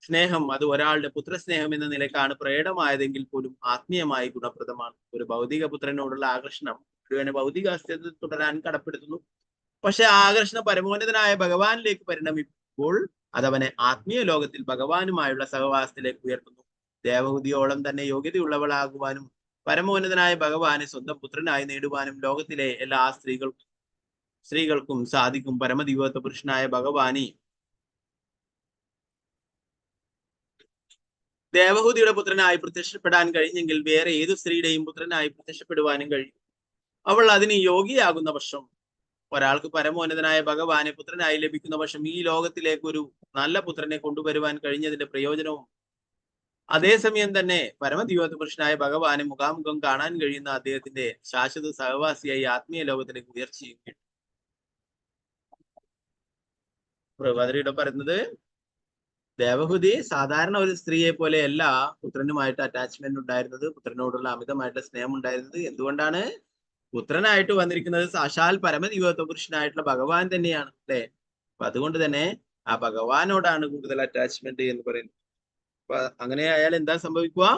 സ്നേഹം അത് ഒരാളുടെ പുത്രസ്നേഹം എന്ന നിലക്കാണ് പ്രകടമായതെങ്കിൽ പോലും ആത്മീയമായി ഗുണപ്രദമാണ്. ഒരു ഭൗതിക പുത്രനോടുള്ള ആകർഷണം ഒരുവനെ ഭൗതിക അസ്തിത്വത്തിൽ തുടരാൻ കടപ്പെടുത്തുന്നു. പക്ഷെ ആകർഷണം പരമോന്നതനായ ഭഗവാനിലേക്ക് പരിണമിക്കുമ്പോൾ അതവനെ ആത്മീയ ലോകത്തിൽ ഭഗവാനുമായുള്ള സഹവാസത്തിലേക്ക് ഉയർത്തുന്നു. ദേവഹൂതിയോളം തന്നെ യോഗ്യതയുള്ളവളാകുവാനും പരമോന്നതനായ ഭഗവാനെ സ്വന്തം പുത്രനായി നേടുവാനും ലോകത്തിലെ എല്ലാ സ്ത്രീകൾക്കും സാധിക്കും. പരമദിവ്യത്വ പുരുഷനായ ഭഗവാനി ദേവഹൂതിയുടെ പുത്രനായി പ്രത്യക്ഷപ്പെടാൻ കഴിഞ്ഞെങ്കിൽ വേറെ ഏതു സ്ത്രീയുടെയും പുത്രനായി പ്രത്യക്ഷപ്പെടുവാനും കഴിയും. അവൾ അതിന് യോഗ്യയാകുന്ന പക്ഷം, ഒരാൾക്ക് പരമോന്നതനായ ഭഗവാനെ പുത്രനായി ലഭിക്കുന്ന പക്ഷം ഈ ലോകത്തിലേക്ക് ഒരു നല്ല പുത്രനെ കൊണ്ടുവരുവാൻ കഴിഞ്ഞതിന്റെ പ്രയോജനവും അതേസമയം തന്നെ പരമദിവ്യത്വ പുരുഷനായ ഭഗവാനെ മുഖാമുഖം കാണാൻ കഴിയുന്ന അദ്ദേഹത്തിന്റെ ശാശ്വത സഹവാസിയായി ആത്മീയ ലോകത്തിലേക്ക് ഉയർച്ചയും കിട്ടും. പ്രഭാതരിയുടെ പറയുന്നത്, ദേവഹൂതി സാധാരണ ഒരു സ്ത്രീയെ പോലെയല്ല പുത്രനുമായിട്ട് അറ്റാച്ച്മെന്റ് ഉണ്ടായിരുന്നത്, പുത്രനോടുള്ള അമിതമായിട്ടുള്ള സ്നേഹം ഉണ്ടായിരുന്നത്. എന്തുകൊണ്ടാണ്? പുത്രനായിട്ട് വന്നിരിക്കുന്നത് സാക്ഷാൽ പരമദിവ്യത്വ പുരുഷനായിട്ടുള്ള ഭഗവാൻ തന്നെയാണ്, അല്ലെ? അപ്പൊ അതുകൊണ്ട് തന്നെ ആ ഭഗവാനോടാണ് കൂടുതൽ അറ്റാച്ച്മെന്റ് എന്ന് പറയുന്നത്. അപ്പൊ അങ്ങനെ ആയാൽ എന്താ സംഭവിക്കുക?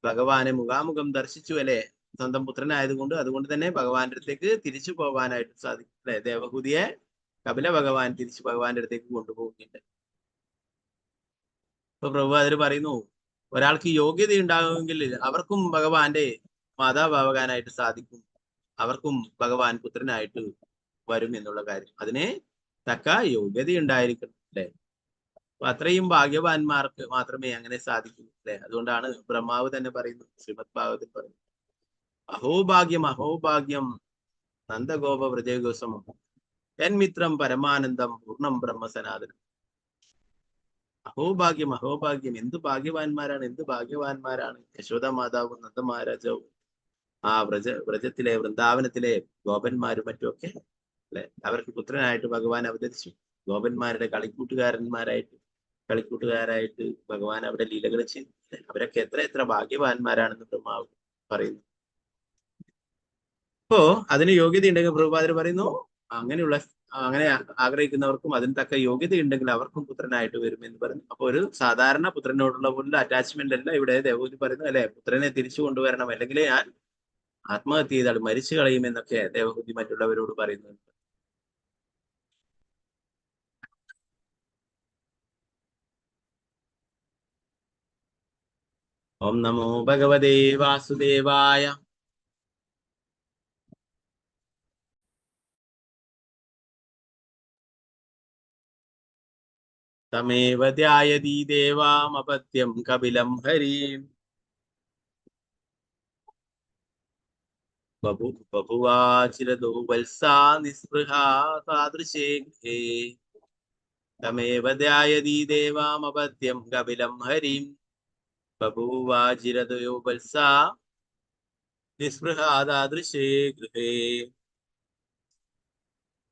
ഭഗവാനെ മുഖാമുഖം ദർശിച്ചു, അല്ലെ? സ്വന്തം പുത്രനായതുകൊണ്ട്. അതുകൊണ്ട് തന്നെ ഭഗവാന്റെ അടുത്തേക്ക് തിരിച്ചു പോകാനായിട്ട് സാധിക്കും, അല്ലെ? ദേവഹൂതിയെ കപില ഭഗവാൻ തിരിച്ചു ഭഗവാന്റെ അടുത്തേക്ക് കൊണ്ടുപോകുന്നുണ്ട്. ഇപ്പൊ പ്രഭു അതിൽ പറയുന്നു, ഒരാൾക്ക് യോഗ്യത ഉണ്ടാകുമെങ്കിൽ അവർക്കും ഭഗവാന്റെ മാതാവാകാനായിട്ട് സാധിക്കും, അവർക്കും ഭഗവാൻ പുത്രനായിട്ട് വരും എന്നുള്ള കാര്യം. അതിന് തക്ക യോഗ്യത ഉണ്ടായിരിക്കണം, അല്ലെ? അപ്പൊ അത്രയും ഭാഗ്യവാന്മാർക്ക് മാത്രമേ അങ്ങനെ സാധിക്കൂ, അല്ലെ? അതുകൊണ്ടാണ് ബ്രഹ്മാവ് തന്നെ പറയുന്നു, ശ്രീമദ് ഭാഗവതത്തിൽ പറയുന്നു, അഹോഭാഗ്യം അഹോഭാഗ്യം നന്ദഗോപ വ്രജഗോസമം തന്മിത്രം പരമാനന്ദം പൂർണ്ണം ബ്രഹ്മസനാതനം. അഹോഭാഗ്യം അഹോഭാഗ്യം, എന്ത് ഭാഗ്യവാന്മാരാണ്, എന്ത് ഭാഗ്യവാന്മാരാണ് യശോദ മാതാവും നന്ദ മഹാരാജാവും ആ വ്രജത്തിലെ വൃന്ദാവനത്തിലെ ഗോപന്മാരും മറ്റുമൊക്കെ, അല്ലെ? അവർക്ക് പുത്രനായിട്ട് ഭഗവാൻ അവതരിച്ചു. ഗോപന്മാരുടെ കളിക്കൂട്ടുകാരായിട്ട് ഭഗവാൻ അവിടെ ലീലകൾ ചെയ്തു. അവരൊക്കെ എത്ര എത്ര ഭാഗ്യവാന്മാരാണെന്ന് ബ്രഹ്മാവ് പറയുന്നു. അപ്പോ അതിന് യോഗ്യത ഉണ്ടെങ്കിൽ പ്രഭുപാദർ പറയുന്നു, അങ്ങനെ ആഗ്രഹിക്കുന്നവർക്കും അതിന് തക്ക യോഗ്യത ഉണ്ടെങ്കിൽ അവർക്കും പുത്രനായിട്ട് വരും എന്ന് പറഞ്ഞു. അപ്പൊ ഒരു സാധാരണ പുത്രനോടുള്ള പോലുള്ള അറ്റാച്ച്മെന്റ് അല്ല ഇവിടെ ദേവഹൂതി പറയുന്നു, അല്ലെ? പുത്രനെ തിരിച്ചു കൊണ്ടുവരണം, അല്ലെങ്കിൽ ഞാൻ ആത്മഹത്യ ചെയ്താൽ മരിച്ചു കളയുമെന്നൊക്കെ ദേവഹൂതി മറ്റുള്ളവരോട് പറയുന്നുണ്ട്. ഓം നമോ ഭഗവതേ വാസുദേവായ. തമേവ ധ്യായതി ദേവാമപത്യം കപിലം ഹരിം. ബഭുവാചിരതോ വത്സാ നിസ്പൃഹാ താദൃശേ ഗൃഹേ. തമേവ ധ്യായതി ദേവാമപത്യം കപിലം ഹരിം. ബഭുവാചിരതോ വത്സാ നിസ്പൃഹാ താദൃശേ ഗൃഹേ.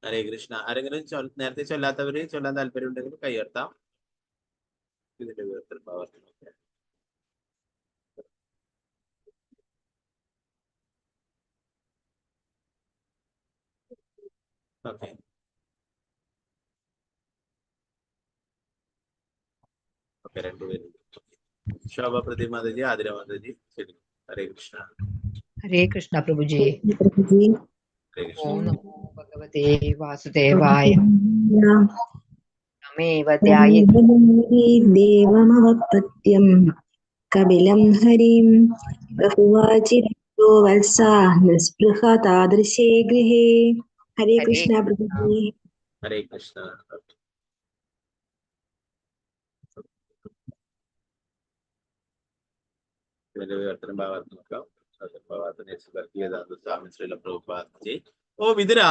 ഹരേ കൃഷ്ണ. ആരെങ്കിലും നേരത്തെ ചൊല്ലാത്തവര് ചൊല്ലാൻ താല്പര്യം ഉണ്ടെങ്കിൽ കൈയർത്താം. ഇതിന്റെ വിവരത്തിൽ ഭാവത്തിൽ ഓക്കെ. ഓക്കെ, രണ്ടുപേരും. ശോഭ പ്രതി മാതാജി, ആതിര മാതാജി, ശരി. ഹരേ കൃഷ്ണ. ഹരേ കൃഷ്ണ പ്രഭുജി. പ്രഭുജി. ഹരേ കൃഷ്ണ. ഓം നമോ ഭഗവതേ വാസുദേവായ. തമേവ ധ്യായതി ദേവമവപത്യം കപിലം ഹരിം. ബഹുവാചിരതോ വത്സാ നിസ്പൃഹ താദൃശേ ഗൃഹേ. ഹരേ കൃഷ്ണ പ്രഭുജി. ഹരേ കൃഷ്ണ. ഇതിന്റെ വിവർത്തനം ഭാഗത്ത് നോക്കാം. ഓ വിതുര,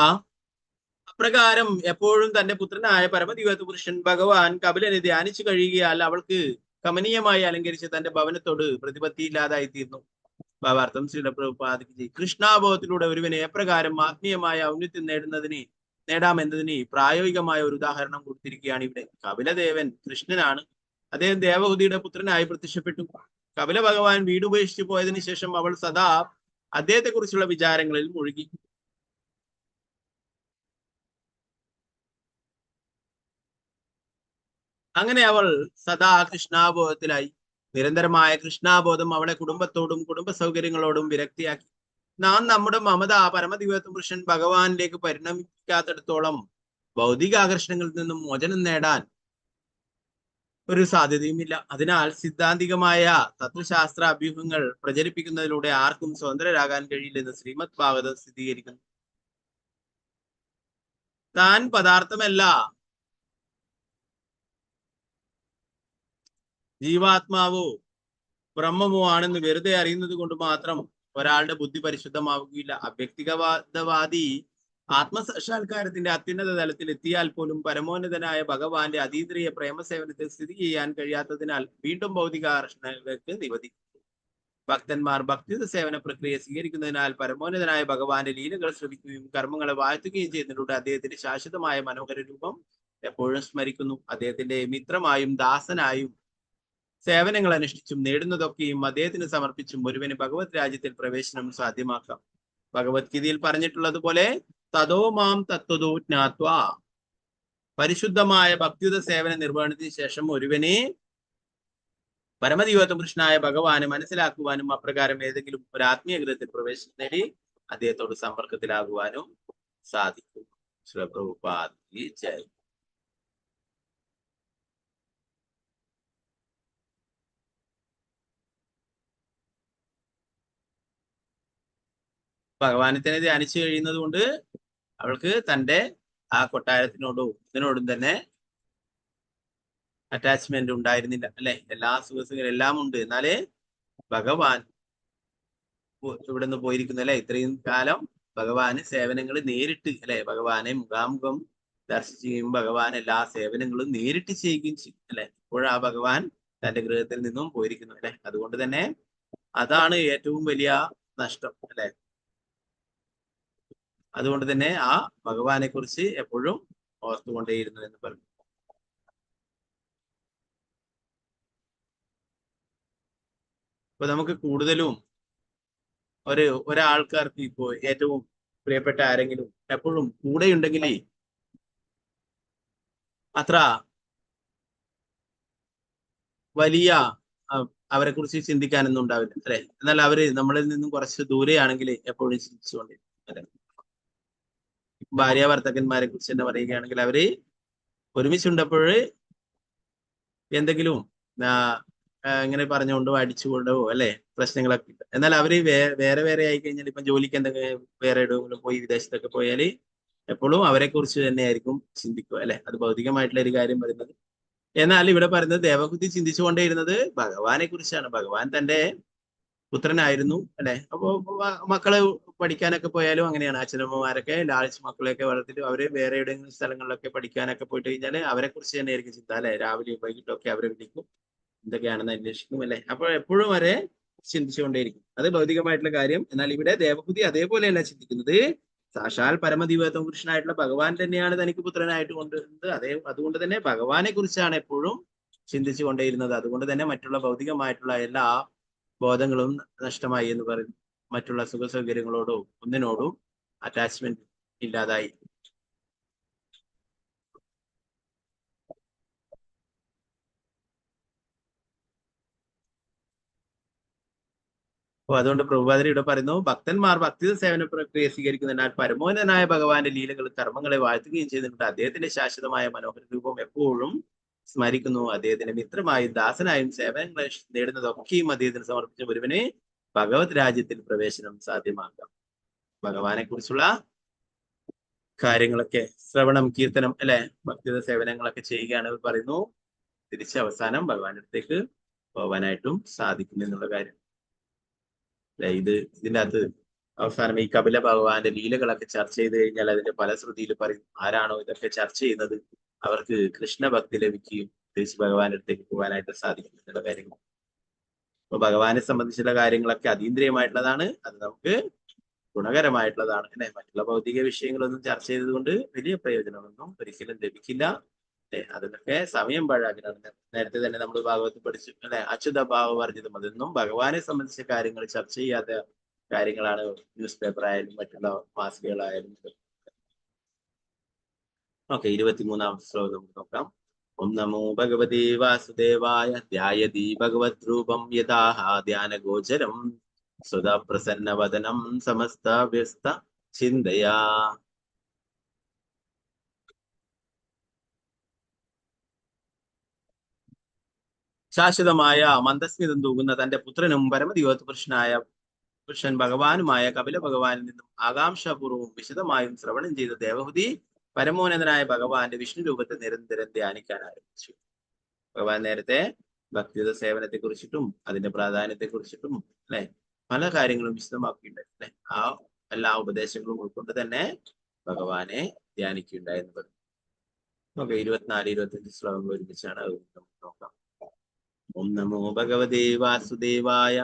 അപ്രകാരം എപ്പോഴും തന്റെ പുത്രനായ പരമദിവ്യത്വ പുരുഷൻ ഭഗവാൻ കപിലനെ ധ്യാനിച്ചു കഴിയുകയാൽ അവൾക്ക് കമനീയമായി അലങ്കരിച്ച് തന്റെ ഭവനത്തോട് പ്രതിപത്തിയില്ലാതായി തീർന്നു. ഭാവാർത്ഥം ശ്രീല പ്രഭുപാദിക്ക് കൃഷ്ണാബോധത്തിലൂടെ ഒരുവനെ എപ്രകാരം ആത്മീയമായ ഔന്നത്യം നേടാമെന്നതിന് പ്രായോഗികമായ ഒരു ഉദാഹരണം കൊടുത്തിരിക്കുകയാണ് ഇവിടെ. കപിലദേവൻ കൃഷ്ണനാണ്. അദ്ദേഹം ദേവഹൂതിയുടെ പുത്രനായി പ്രത്യക്ഷപ്പെട്ടു. കപില ഭഗവാൻ വീടുപേക്ഷിച്ചു പോയതിനു ശേഷം അവൾ സദാ അദ്ദേഹത്തെ കുറിച്ചുള്ള വിചാരങ്ങളിൽ മുഴുകി. അങ്ങനെ അവൾ സദാ കൃഷ്ണാബോധത്തിലായി. നിരന്തരമായ കൃഷ്ണാബോധം അവളെ കുടുംബത്തോടും കുടുംബ സൗകര്യങ്ങളോടും വിരക്തിയാക്കി. നാം നമ്മുടെ മമത പരമദിവ്യത്വ പുരുഷൻ ഭഗവാനിലേക്ക് പരിണമിക്കാത്തിടത്തോളം ഭൗതിക ആകർഷണങ്ങളിൽ നിന്നും മോചനം നേടാൻ ഒരു സാധ്യതയുമില്ല. അതിനാൽ സിദ്ധാന്തികമായ തത്വശാസ്ത്ര അഭ്യൂഹങ്ങൾ പ്രചരിപ്പിക്കുന്നതിലൂടെ ആർക്കും സ്വതന്ത്രരാകാൻ കഴിയില്ലെന്ന് ശ്രീമദ് ഭാഗവതം സ്ഥിരീകരിക്കുന്നു. താൻ പദാർത്ഥമല്ല, ജീവാത്മാവോ ബ്രഹ്മമോ ആണെന്ന് വെറുതെ അറിയുന്നത് കൊണ്ട് മാത്രം ഒരാളുടെ ബുദ്ധി പരിശുദ്ധമാവുകയില്ല. അവ്യക്തികവാദവാദി ആത്മസാക്ഷാത്കാരത്തിന്റെ അത്യുന്നത തലത്തിൽ എത്തിയാൽ പോലും പരമോന്നതനായ ഭഗവാന്റെ അതീന്ദ്രിയ പ്രേമസേവനത്തിൽ സ്ഥിതി ചെയ്യാൻ കഴിയാത്തതിനാൽ വീണ്ടും ഭൗതിക ആകർഷണങ്ങൾക്ക് നിവധിക്കും. ഭക്തന്മാർ ഭക്തിയുത സേവന പ്രക്രിയ സ്വീകരിക്കുന്നതിനാൽ പരമോന്നതനായ ഭഗവാന്റെ ലീലകൾ ശ്രമിക്കുകയും കർമ്മങ്ങളെ വാഴ്ത്തുകയും ചെയ്യുന്നതിലൂടെ അദ്ദേഹത്തിന്റെ ശാശ്വതമായ മനോഹര രൂപം എപ്പോഴും സ്മരിക്കുന്നു. അദ്ദേഹത്തിന്റെ മിത്രമായും ദാസനായും സേവനങ്ങൾ അനുഷ്ഠിച്ചും നേടുന്നതൊക്കെയും അദ്ദേഹത്തിന് സമർപ്പിച്ചും ഒരുവന് ഭഗവത് രാജ്യത്തിൽ പ്രവേശനം സാധ്യമാക്കാം. ഭഗവത്ഗീതയിൽ പറഞ്ഞിട്ടുള്ളതുപോലെ തതോ മാം തത്വതോ ജ്ഞാത്വാ, പരിശുദ്ധമായ ഭക്തിയുത സേവന നിർവഹണത്തിന് ശേഷം ഒരുവനെ പരമദിവ്യത്വ പുരുഷനായ ഭഗവാനെ മനസ്സിലാക്കുവാനും അപ്രകാരം ഏതെങ്കിലും ഒരു ആത്മീയ ഗ്രഹത്തിൽ പ്രവേശനം നേടി അദ്ദേഹത്തോട് സമ്പർക്കത്തിലാകുവാനും സാധിക്കും. ശ്രീ പ്രഭുപാദ് കി ജയ്. ഭഗവാനെ തന്നെ ധ്യാനിച്ചു കഴിയുന്നത് കൊണ്ട് അവൾക്ക് തൻ്റെ ആ കൊട്ടാരത്തിനോടും ഇതിനോടും തന്നെ അറ്റാച്ച്മെന്റ് ഉണ്ടായിരുന്നില്ല, അല്ലെ? എല്ലാ സുഖസുഖങ്ങളും എല്ലാം ഉണ്ട്, എന്നാലേ ഭഗവാൻ ഇവിടുന്ന് പോയിരിക്കുന്നു, അല്ലെ? ഇത്രയും കാലം ഭഗവാന് സേവനങ്ങൾ നേരിട്ട്, അല്ലെ? ഭഗവാനെ മുഖാമുഖം ദർശിക്കുകയും ഭഗവാൻ എല്ലാ സേവനങ്ങളും നേരിട്ട് ചെയ്യുകയും ചെയ്യും, അല്ലെ? ഇപ്പോഴാ ഭഗവാൻ തന്റെ ഗൃഹത്തിൽ നിന്നും പോയിരിക്കുന്നു, അല്ലെ? അതുകൊണ്ട് തന്നെ അതാണ് ഏറ്റവും വലിയ നഷ്ടം, അല്ലെ? അതുകൊണ്ട് തന്നെ ആ ഭഗവാനെ കുറിച്ച് എപ്പോഴും ഓർത്തുകൊണ്ടേയിരുന്നു എന്ന് പറഞ്ഞു. അപ്പൊ നമുക്ക് കൂടുതലും ഒരാൾക്കാർക്ക് ഇപ്പോ ഏറ്റവും പ്രിയപ്പെട്ട ആരെങ്കിലും എപ്പോഴും കൂടെ ഉണ്ടെങ്കിൽ അത്ര വലിയ അവരെ കുറിച്ച് ചിന്തിക്കാനൊന്നും ഉണ്ടാവില്ല, അല്ലെ? എന്നാൽ അവര് നമ്മളിൽ നിന്നും കുറച്ച് ദൂരെയാണെങ്കിൽ എപ്പോഴും ചിന്തിച്ചുകൊണ്ടിരിക്കും, അല്ലെ? ഭാര്യ ഭർത്താക്കന്മാരെ കുറിച്ച് തന്നെ പറയുകയാണെങ്കിൽ അവര് ഒരുമിച്ചുണ്ടപ്പോൾ എന്തെങ്കിലും ഇങ്ങനെ പറഞ്ഞുകൊണ്ടോ അടിച്ചുകൊണ്ടോ, അല്ലെ, പ്രശ്നങ്ങളൊക്കെ ഉണ്ട്. എന്നാൽ അവര് വേറെ വേറെ ആയി കഴിഞ്ഞാൽ ഇപ്പൊ ജോലിക്ക് എന്തെങ്കിലും വേറെ എവിടെയെങ്കിലും പോയി വിദേശത്തൊക്കെ പോയാല് എപ്പോഴും അവരെ കുറിച്ച് തന്നെയായിരിക്കും ചിന്തിക്കുക, അല്ലെ? അത് ഭൗതികമായിട്ടുള്ള ഒരു കാര്യം പറയുന്നത്. എന്നാൽ ഇവിടെ പറയുന്നത് ദേവഹൂതി ചിന്തിച്ചുകൊണ്ടേയിരുന്നത് ഭഗവാനെ കുറിച്ചാണ്. ഭഗവാൻ തന്റെ പുത്രനായിരുന്നു, അല്ലെ? അപ്പോ മക്കള് പഠിക്കാനൊക്കെ പോയാലും അങ്ങനെയാണ്. അച്ഛനമ്മമാരൊക്കെ ലാളിച്ച് മക്കളെയൊക്കെ വളർത്തിട്ട് അവര് വേറെ എവിടെയെങ്കിലും സ്ഥലങ്ങളിലൊക്കെ പഠിക്കാനൊക്കെ പോയിട്ട് കഴിഞ്ഞാൽ അവരെ കുറിച്ച് തന്നെയായിരിക്കും ചിന്ത, അല്ലെ? രാവിലെയും വൈകിട്ടൊക്കെ അവരെ വിളിക്കും, എന്തൊക്കെയാണെന്ന് അന്വേഷിക്കും, അല്ലെ? അപ്പോൾ എപ്പോഴും അവരെ ചിന്തിച്ചുകൊണ്ടേയിരിക്കും. അത് ഭൗതികമായിട്ടുള്ള കാര്യം. എന്നാൽ ഇവിടെ ദേവഹൂതി അതേപോലെയല്ല ചിന്തിക്കുന്നത്. സാക്ഷാൽ പരമദിവ്യത്വ പുരുഷനായിട്ടുള്ള ഭഗവാൻ തന്നെയാണ് തനിക്ക് പുത്രനായിട്ട് കൊണ്ടുവരുന്നത്. അതുകൊണ്ട് തന്നെ ഭഗവാനെ കുറിച്ചാണ് എപ്പോഴും ചിന്തിച്ചു കൊണ്ടേയിരുന്നത്. അതുകൊണ്ട് തന്നെ മറ്റുള്ള ഭൗതികമായിട്ടുള്ള എല്ലാ ബോധങ്ങളും നഷ്ടമായി എന്ന് പറയുന്നു. മറ്റുള്ള സുഖ സൗകര്യങ്ങളോടോ ഒന്നിനോടും അറ്റാച്ച്മെന്റ് ഇല്ലാതായി. അപ്പൊ അതുകൊണ്ട് പ്രഭുപാദരി ഇവിടെ പറയുന്നു, ഭക്തന്മാർ ഭക്തി സേവന പ്രക്രിയ സ്വീകരിക്കുന്നതിനാൽ പരമോന്നതനായ ഭഗവാന്റെ ലീലകൾ കർമ്മങ്ങളെ വാഴ്ത്തുകയും ചെയ്തിട്ടുണ്ട്. അദ്ദേഹത്തിന്റെ ശാശ്വതമായ മനോഹര രൂപം എപ്പോഴും സ്മരിക്കുന്നു. അദ്ദേഹത്തിന്റെ മിത്രമായും ദാസനായും സേവനങ്ങളെ നേടുന്നതൊക്കെയും അദ്ദേഹത്തിന് സമർപ്പിച്ച ഒരുവനെ ഭഗവത് രാജ്യത്തിൽ പ്രവേശനം സാധ്യമാക്കാം. ഭഗവാനെ കുറിച്ചുള്ള കാര്യങ്ങളൊക്കെ ശ്രവണം, കീർത്തനം, അല്ലെ, ഭക്തിയുടെ സേവനങ്ങളൊക്കെ ചെയ്യുകയാണ് പറയുന്നു. തിരിച്ച് അവസാനം ഭഗവാന്റെ അടുത്തേക്ക് പോവാനായിട്ടും സാധിക്കും എന്നുള്ള കാര്യം. ഇതിന്റെ അകത്ത് അവസാനം ഈ കപില ഭഗവാന്റെ ലീലകളൊക്കെ ചർച്ച ചെയ്ത് കഴിഞ്ഞാൽ അതിന്റെ പല ശ്രുതിയിൽ പറയും, ആരാണോ ഇതൊക്കെ ചർച്ച ചെയ്യുന്നത് അവർക്ക് കൃഷ്ണഭക്തി ലഭിക്കുകയും തിരിച്ച് ഭഗവാന്റെ അടുത്തേക്ക് പോകാനായിട്ട് സാധിക്കും എന്നുള്ള കാര്യങ്ങൾ. അപ്പൊ ഭഗവാനെ സംബന്ധിച്ചുള്ള കാര്യങ്ങളൊക്കെ അതീന്ദ്രിയമായിട്ടുള്ളതാണ്, അത് നമുക്ക് ഗുണകരമായിട്ടുള്ളതാണ്, അല്ലെ? മറ്റുള്ള ഭൗതിക വിഷയങ്ങളൊന്നും ചർച്ച ചെയ്തതുകൊണ്ട് വലിയ പ്രയോജനമൊന്നും ഒരിക്കലും ലഭിക്കില്ല, അല്ലെ? അതിനൊക്കെ സമയം പാഴാക്കണം. നേരത്തെ തന്നെ നമ്മൾ ഭാഗവത്തിൽ പഠിച്ചു, അല്ലെ? അച്യുത ഭാവവർജിതം. അതൊന്നും ഭഗവാനെ സംബന്ധിച്ച കാര്യങ്ങൾ ചർച്ച ചെയ്യാത്ത കാര്യങ്ങളാണ് ന്യൂസ് പേപ്പർ ആയാലും മറ്റുള്ള മാസികകളായാലും. ഓക്കെ, 23-ാമത്തെ ശ്ലോകം നമുക്ക് നോക്കാം. ഓം നമോ ഭഗവതേ വാസുദേവായ ധ്യായതി ഭഗവത് രൂപം യഥാഹ ധ്യാനഗോചരം സദാ പ്രസന്നവദനം സമസ്ത വ്യസ്ത ചിന്തയാ. ശാശ്വതമായ മന്ദസ്മിതം തൂകുന്ന തന്റെ പുത്രനും പുരുഷൻ ഭഗവാനുമായ കപില ഭഗവാനിൽ നിന്നും ആകാംക്ഷാപൂർവവും വിശദമായും ശ്രവണം ചെയ്ത ദേവഹൂതി പരമോന്നതനായ ഭഗവാന്റെ വിഷ്ണു രൂപത്തെ നിരന്തരം ധ്യാനിക്കാൻ ആരംഭിച്ചു. ഭഗവാൻ നേരത്തെ ഭക്തിയുത സേവനത്തെ കുറിച്ചിട്ടും അതിന്റെ പ്രാധാന്യത്തെ കുറിച്ചിട്ടും അല്ലെ പല കാര്യങ്ങളും വിശദമാക്കിയിട്ടുണ്ട് അല്ലെ. ആ എല്ലാ ഉപദേശങ്ങളും ഉൾക്കൊണ്ട് തന്നെ ഭഗവാനെ ധ്യാനിക്കുകയുണ്ടായെന്ന് പറഞ്ഞു. നമുക്ക് 24-25 ശ്ലോകങ്ങൾ ഒരുമിച്ചാണ് നമുക്ക് നോക്കാം. ഓം നമോ ഭഗവതേ വാസുദേവായ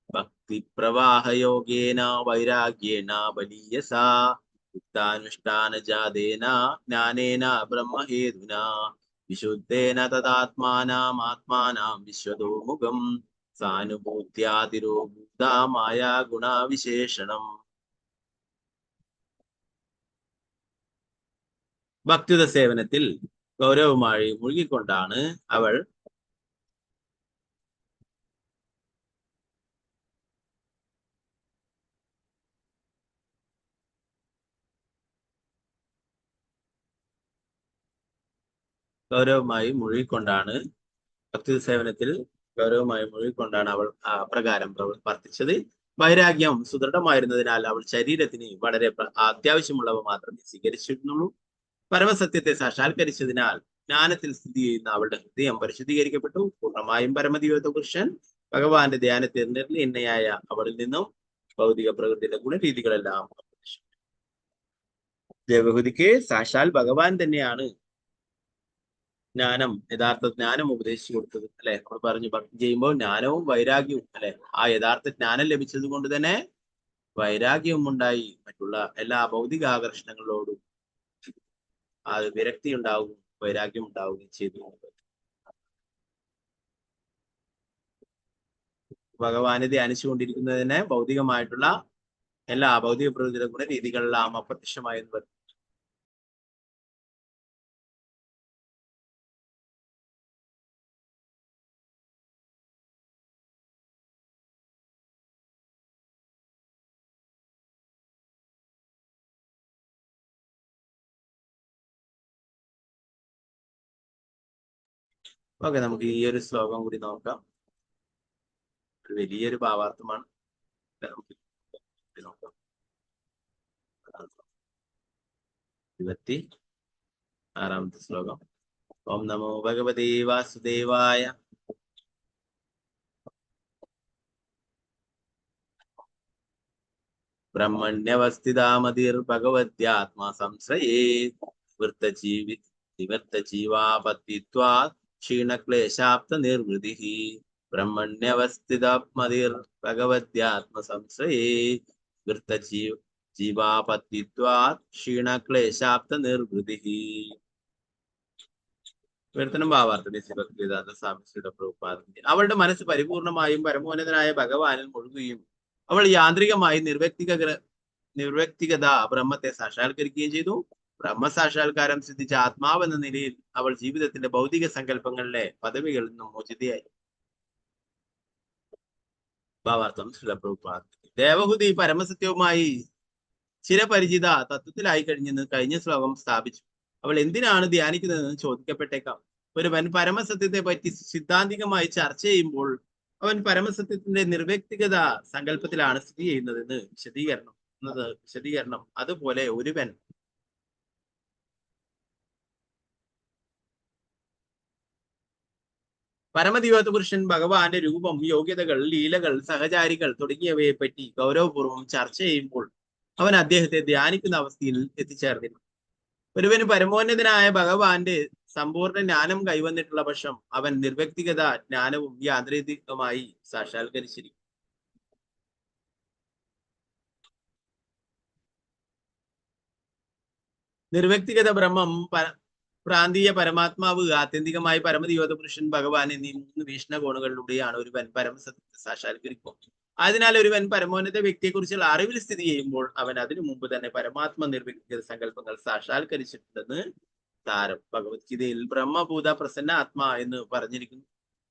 ഭക്തി പ്രവാഹയോഗേന വൈരാഗ്യേന ബലീയസാ യുക്താനുഷ്ഠാനജാതേന ജ്ഞാനേന ബ്രഹ്മഹേതുന വിശുദ്ധേന തദാത്മാനാം വിശ്വതോമുഖം സാനുഭൂത്യാതിരോഭൂതമായ ഗുണവിശേഷണം. ഭക്തിയുത സേവനത്തിൽ ഗൗരവമായി മുഴുകിക്കൊണ്ടാണ് അവൾ അവൾ അപ്രകാരം പ്രവർത്തിച്ചത്. വൈരാഗ്യം സുദൃഢമായിരുന്നതിനാൽ അവൾ ശരീരത്തിന് വളരെ അത്യാവശ്യമുള്ളവ മാത്രമേ സ്വീകരിച്ചിരുന്നുള്ളൂ. പരമസത്യത്തെ സാക്ഷാത്കരിച്ചതിനാൽ ജ്ഞാനത്തിൽ സ്ഥിതി ചെയ്യുന്ന അവളുടെ ഹൃദയം പരിശുദ്ധീകരിക്കപ്പെട്ടു. പൂർണ്ണമായും പരമദിവ്യ പുരുഷൻ ഭഗവാന്റെ ധ്യാനത്തിൽ നിർലീനയായ അവളിൽ നിന്നും ഭൗതിക പ്രകൃതിയുടെ ഗുണരീതികളെല്ലാം ദേവഹൂതിക്ക് സാക്ഷാൽ ഭഗവാൻ തന്നെയാണ് യഥാർത്ഥ ജ്ഞാനം ഉപദേശിച്ചു കൊടുത്തത് അല്ലെ. നമ്മൾ പറഞ്ഞു ഭക്തി ചെയ്യുമ്പോൾ ജ്ഞാനവും വൈരാഗ്യവും അല്ലെ. ആ യഥാർത്ഥ ജ്ഞാനം ലഭിച്ചത് കൊണ്ട് തന്നെ വൈരാഗ്യവും ഉണ്ടായി. മറ്റുള്ള എല്ലാ ഭൗതിക ആകർഷണങ്ങളോടും അത് വിരക്തി ഉണ്ടാവും, വൈരാഗ്യം ഉണ്ടാവുകയും ചെയ്തു. ഭഗവാനെ ധ്യാനിച്ചുകൊണ്ടിരിക്കുന്നതിന് ഭൗതികമായിട്ടുള്ള എല്ലാ ഭൗതിക പ്രകൃതിയുടെ ഗുണരീതികളെല്ലാം അപ്രത്യക്ഷമായി എന്ന് പറഞ്ഞു. ഓക്കെ, നമുക്ക് ഈ ഒരു ശ്ലോകം കൂടി നോക്കാം. ഒരു വലിയൊരു ഭാവാർത്ഥമാണ്. നമുക്ക് നോക്കാം. 26-ാമത്തെ ശ്ലോകം. ഓം നമോ ഭഗവതേ വാസുദേവായ ബ്രഹ്മണ്യവസ്ഥിതാമതിർ ഭഗവത്യാത്മാ സംശ്രയേ നിവൃത്തജീവാപത്തിത്വാ ക്ഷീണക്ലേശാപ്ത നിർവൃതി. ബ്രഹ്മണ്യവസ്ഥിതമതിർ ഭഗവത്യാത്മ സംശ്രയേ ജീവാപത്തിത്വാ ക്ഷീണക്ലേശാപ്ത നിർവൃതി. വിവർത്തനം ഭാവാർത്ഥം. അവളുടെ മനസ്സ് പരിപൂർണമായും പരമോന്നതനായ ഭഗവാനിൽ മുഴുകുകയും അവൾ യാന്ത്രികമായി നിർവ്യക്തിഗത ബ്രഹ്മത്തെ സാക്ഷാത്കരിക്കുകയും ചെയ്തു. ബ്രഹ്മസാക്ഷാത്കാരം സിദ്ധിച്ച ആത്മാവെന്ന നിലയിൽ അവൾ ജീവിതത്തിന്റെ ഭൗതിക സങ്കല്പങ്ങളിലെ പദവികളിൽ നിന്നും മോചിതയായി. ഭാവാർത്ഥം. ദേവഹൂതി പരമസത്യവുമായി ചിരപരിചിത തത്വത്തിലായി കഴിഞ്ഞെന്ന് കഴിഞ്ഞ ശ്ലോകം സ്ഥാപിച്ചു. അവൾ എന്തിനാണ് ധ്യാനിക്കുന്നതെന്ന് ചോദിക്കപ്പെട്ടേക്കാം. ഒരുവൻ പരമസത്യത്തെ പറ്റി സിദ്ധാന്തികമായി ചർച്ച ചെയ്യുമ്പോൾ അവൻ പരമസത്യത്തിന്റെ നിർവ്യക്തിഗത സങ്കല്പത്തിലാണ് സ്ഥിതി ചെയ്യുന്നതെന്ന് വിശദീകരണം. അതുപോലെ ഒരുവൻ പരമദിവ്യ പുരുഷൻ ഭഗവാന്റെ രൂപം, യോഗ്യതകൾ, ലീലകൾ, സഹചാരികൾ തുടങ്ങിയവയെ പറ്റി ഗൗരവപൂർവ്വം ചർച്ച ചെയ്യുമ്പോൾ അവൻ അദ്ദേഹത്തെ ധ്യാനിക്കുന്ന അവസ്ഥയിൽ എത്തിച്ചേർന്നിരുന്നു. ഒരുവന് പരമോന്നതനായ ഭഗവാന്റെ സമ്പൂർണ്ണ ജ്ഞാനം കൈവന്നിട്ടുള്ള പക്ഷം അവൻ നിർവ്യക്തിഗത ജ്ഞാനവും യാന്ത്രികമായി സാക്ഷാത്കരിച്ചിരിക്കും. നിർവ്യക്തിഗത ബ്രഹ്മം, പ്രാന്തീയ പരമാത്മാവ്, ആത്യന്തികമായി പരമദിവ്യ പുരുഷൻ ഭഗവാൻ എന്നീ 3 വീക്ഷണകോണുകളിലൂടെയാണ് ഒരുവൻ പരമസത്യത്തെ സാക്ഷാത്കരിക്കും. അതിനാൽ ഒരുവൻ പരമോന്നത വ്യക്തിയെക്കുറിച്ചുള്ള അറിവിൽ സ്ഥിതി ചെയ്യുമ്പോൾ അവൻ അതിനു മുമ്പ് തന്നെ പരമാത്മ നിർവ്യക്തിഗത സങ്കല്പങ്ങൾ സാക്ഷാത്കരിച്ചിട്ടുണ്ടെന്ന് വിസ്താരം. ഭഗവത്ഗീതയിൽ ബ്രഹ്മഭൂത പ്രസന്ന ആത്മാ എന്ന് പറഞ്ഞിരിക്കുന്നു.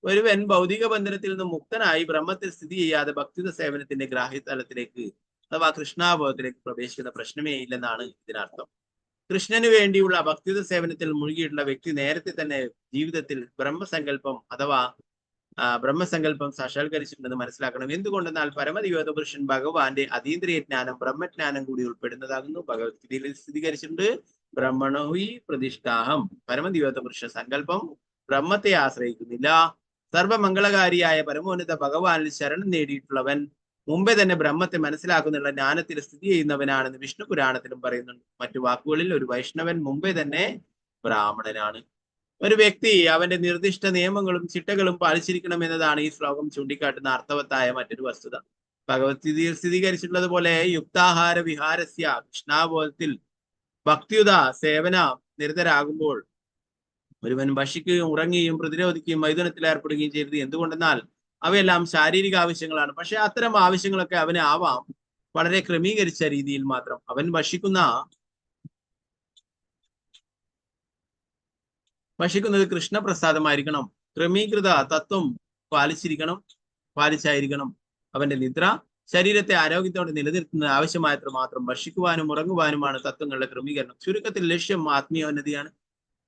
ഒരുവൻ ഭൗതിക ബന്ധനത്തിൽ നിന്ന് മുക്തനായി ബ്രഹ്മത്തിൽ സ്ഥിതി ചെയ്യാതെ ഭക്തിയുത സേവനത്തിന്റെ ഗ്രാഹ്യതലത്തിലേക്ക് അഥവാ കൃഷ്ണാബോധത്തിലേക്ക് പ്രവേശിക്കുന്ന പ്രശ്നമേ ഇല്ലെന്നാണ് ഇതിനർത്ഥം. കൃഷ്ണന് വേണ്ടിയുള്ള ഭക്തിയുത സേവനത്തിൽ മുഴുകിയിട്ടുള്ള വ്യക്തി നേരത്തെ തന്നെ ജീവിതത്തിൽ ബ്രഹ്മസങ്കല്പം സാക്ഷാത്കരിച്ചിട്ടുണ്ടെന്ന് മനസ്സിലാക്കണം. എന്തുകൊണ്ടെന്നാൽ പരമദിവ്യോത പുരുഷൻ ഭഗവാന്റെ അതീന്ദ്രിയ ജ്ഞാനം ബ്രഹ്മജ്ഞാനം കൂടി ഉൾപ്പെടുന്നതാകുന്നു. ഭഗവത്ഗീതയിൽ സ്ഥിരീകരിച്ചിട്ടുണ്ട്, ബ്രഹ്മണോഹി പ്രതിഷ്ഠാഹം. പരമദിവ്യോത പുരുഷ സങ്കല്പം ബ്രഹ്മത്തെ ആശ്രയിക്കുന്നില്ല. സർവമംഗളകാരിയായ പരമോന്നത ഭഗവാനിൽ ശരണം നേടിയിട്ടുള്ളവൻ മുമ്പേ തന്നെ ബ്രഹ്മത്തെ മനസ്സിലാക്കുന്നുള്ള ജ്ഞാനത്തിൽ സ്ഥിതി ചെയ്യുന്നവനാണെന്ന് വിഷ്ണു പുരാണത്തിലും പറയുന്നുണ്ട്. മറ്റു വാക്കുകളിൽ ഒരു വൈഷ്ണവൻ മുമ്പേ തന്നെ ബ്രാഹ്മണനാണ്. ഒരു വ്യക്തി അവന്റെ നിർദ്ദിഷ്ട നിയമങ്ങളും ചിട്ടകളും പാലിച്ചിരിക്കണം എന്നതാണ് ഈ ശ്ലോകം ചൂണ്ടിക്കാട്ടുന്ന അർത്ഥവത്തായ മറ്റൊരു വസ്തുത. ഭഗവത്ഗീതയിൽ സ്ഥിരീകരിച്ചിട്ടുള്ളത് പോലെ യുക്താഹാര വിഹാരസ്യ കൃഷ്ണാബോധത്തിൽ ഭക്തിയുത സേവന നിരതരാകുമ്പോൾ ഒരുവൻ ഭക്ഷിക്കുകയും ഉറങ്ങുകയും പ്രതിരോധിക്കുകയും മൈഥുനത്തിൽ ഏർപ്പെടുകയും ചെയ്തത്. എന്തുകൊണ്ടെന്നാൽ അവയെല്ലാം ശാരീരിക ആവശ്യങ്ങളാണ്. പക്ഷെ അത്തരം ആവശ്യങ്ങളൊക്കെ അവന് ആവാം വളരെ ക്രമീകരിച്ച രീതിയിൽ മാത്രം. അവൻ ഭക്ഷിക്കുന്നത് കൃഷ്ണപ്രസാദമായിരിക്കണം. ക്രമീകൃത തത്വം പാലിച്ചായിരിക്കണം അവന്റെ നിദ്ര. ശരീരത്തെ ആരോഗ്യത്തോടെ നിലനിർത്തുന്നത് ആവശ്യമായത്ര മാത്രം ഭക്ഷിക്കുവാനും ഉറങ്ങുവാനുമാണ് തത്വങ്ങളുടെ ക്രമീകരണം. ചുരുക്കത്തിൽ ലക്ഷ്യം ആത്മീയോന്നതിയാണ്,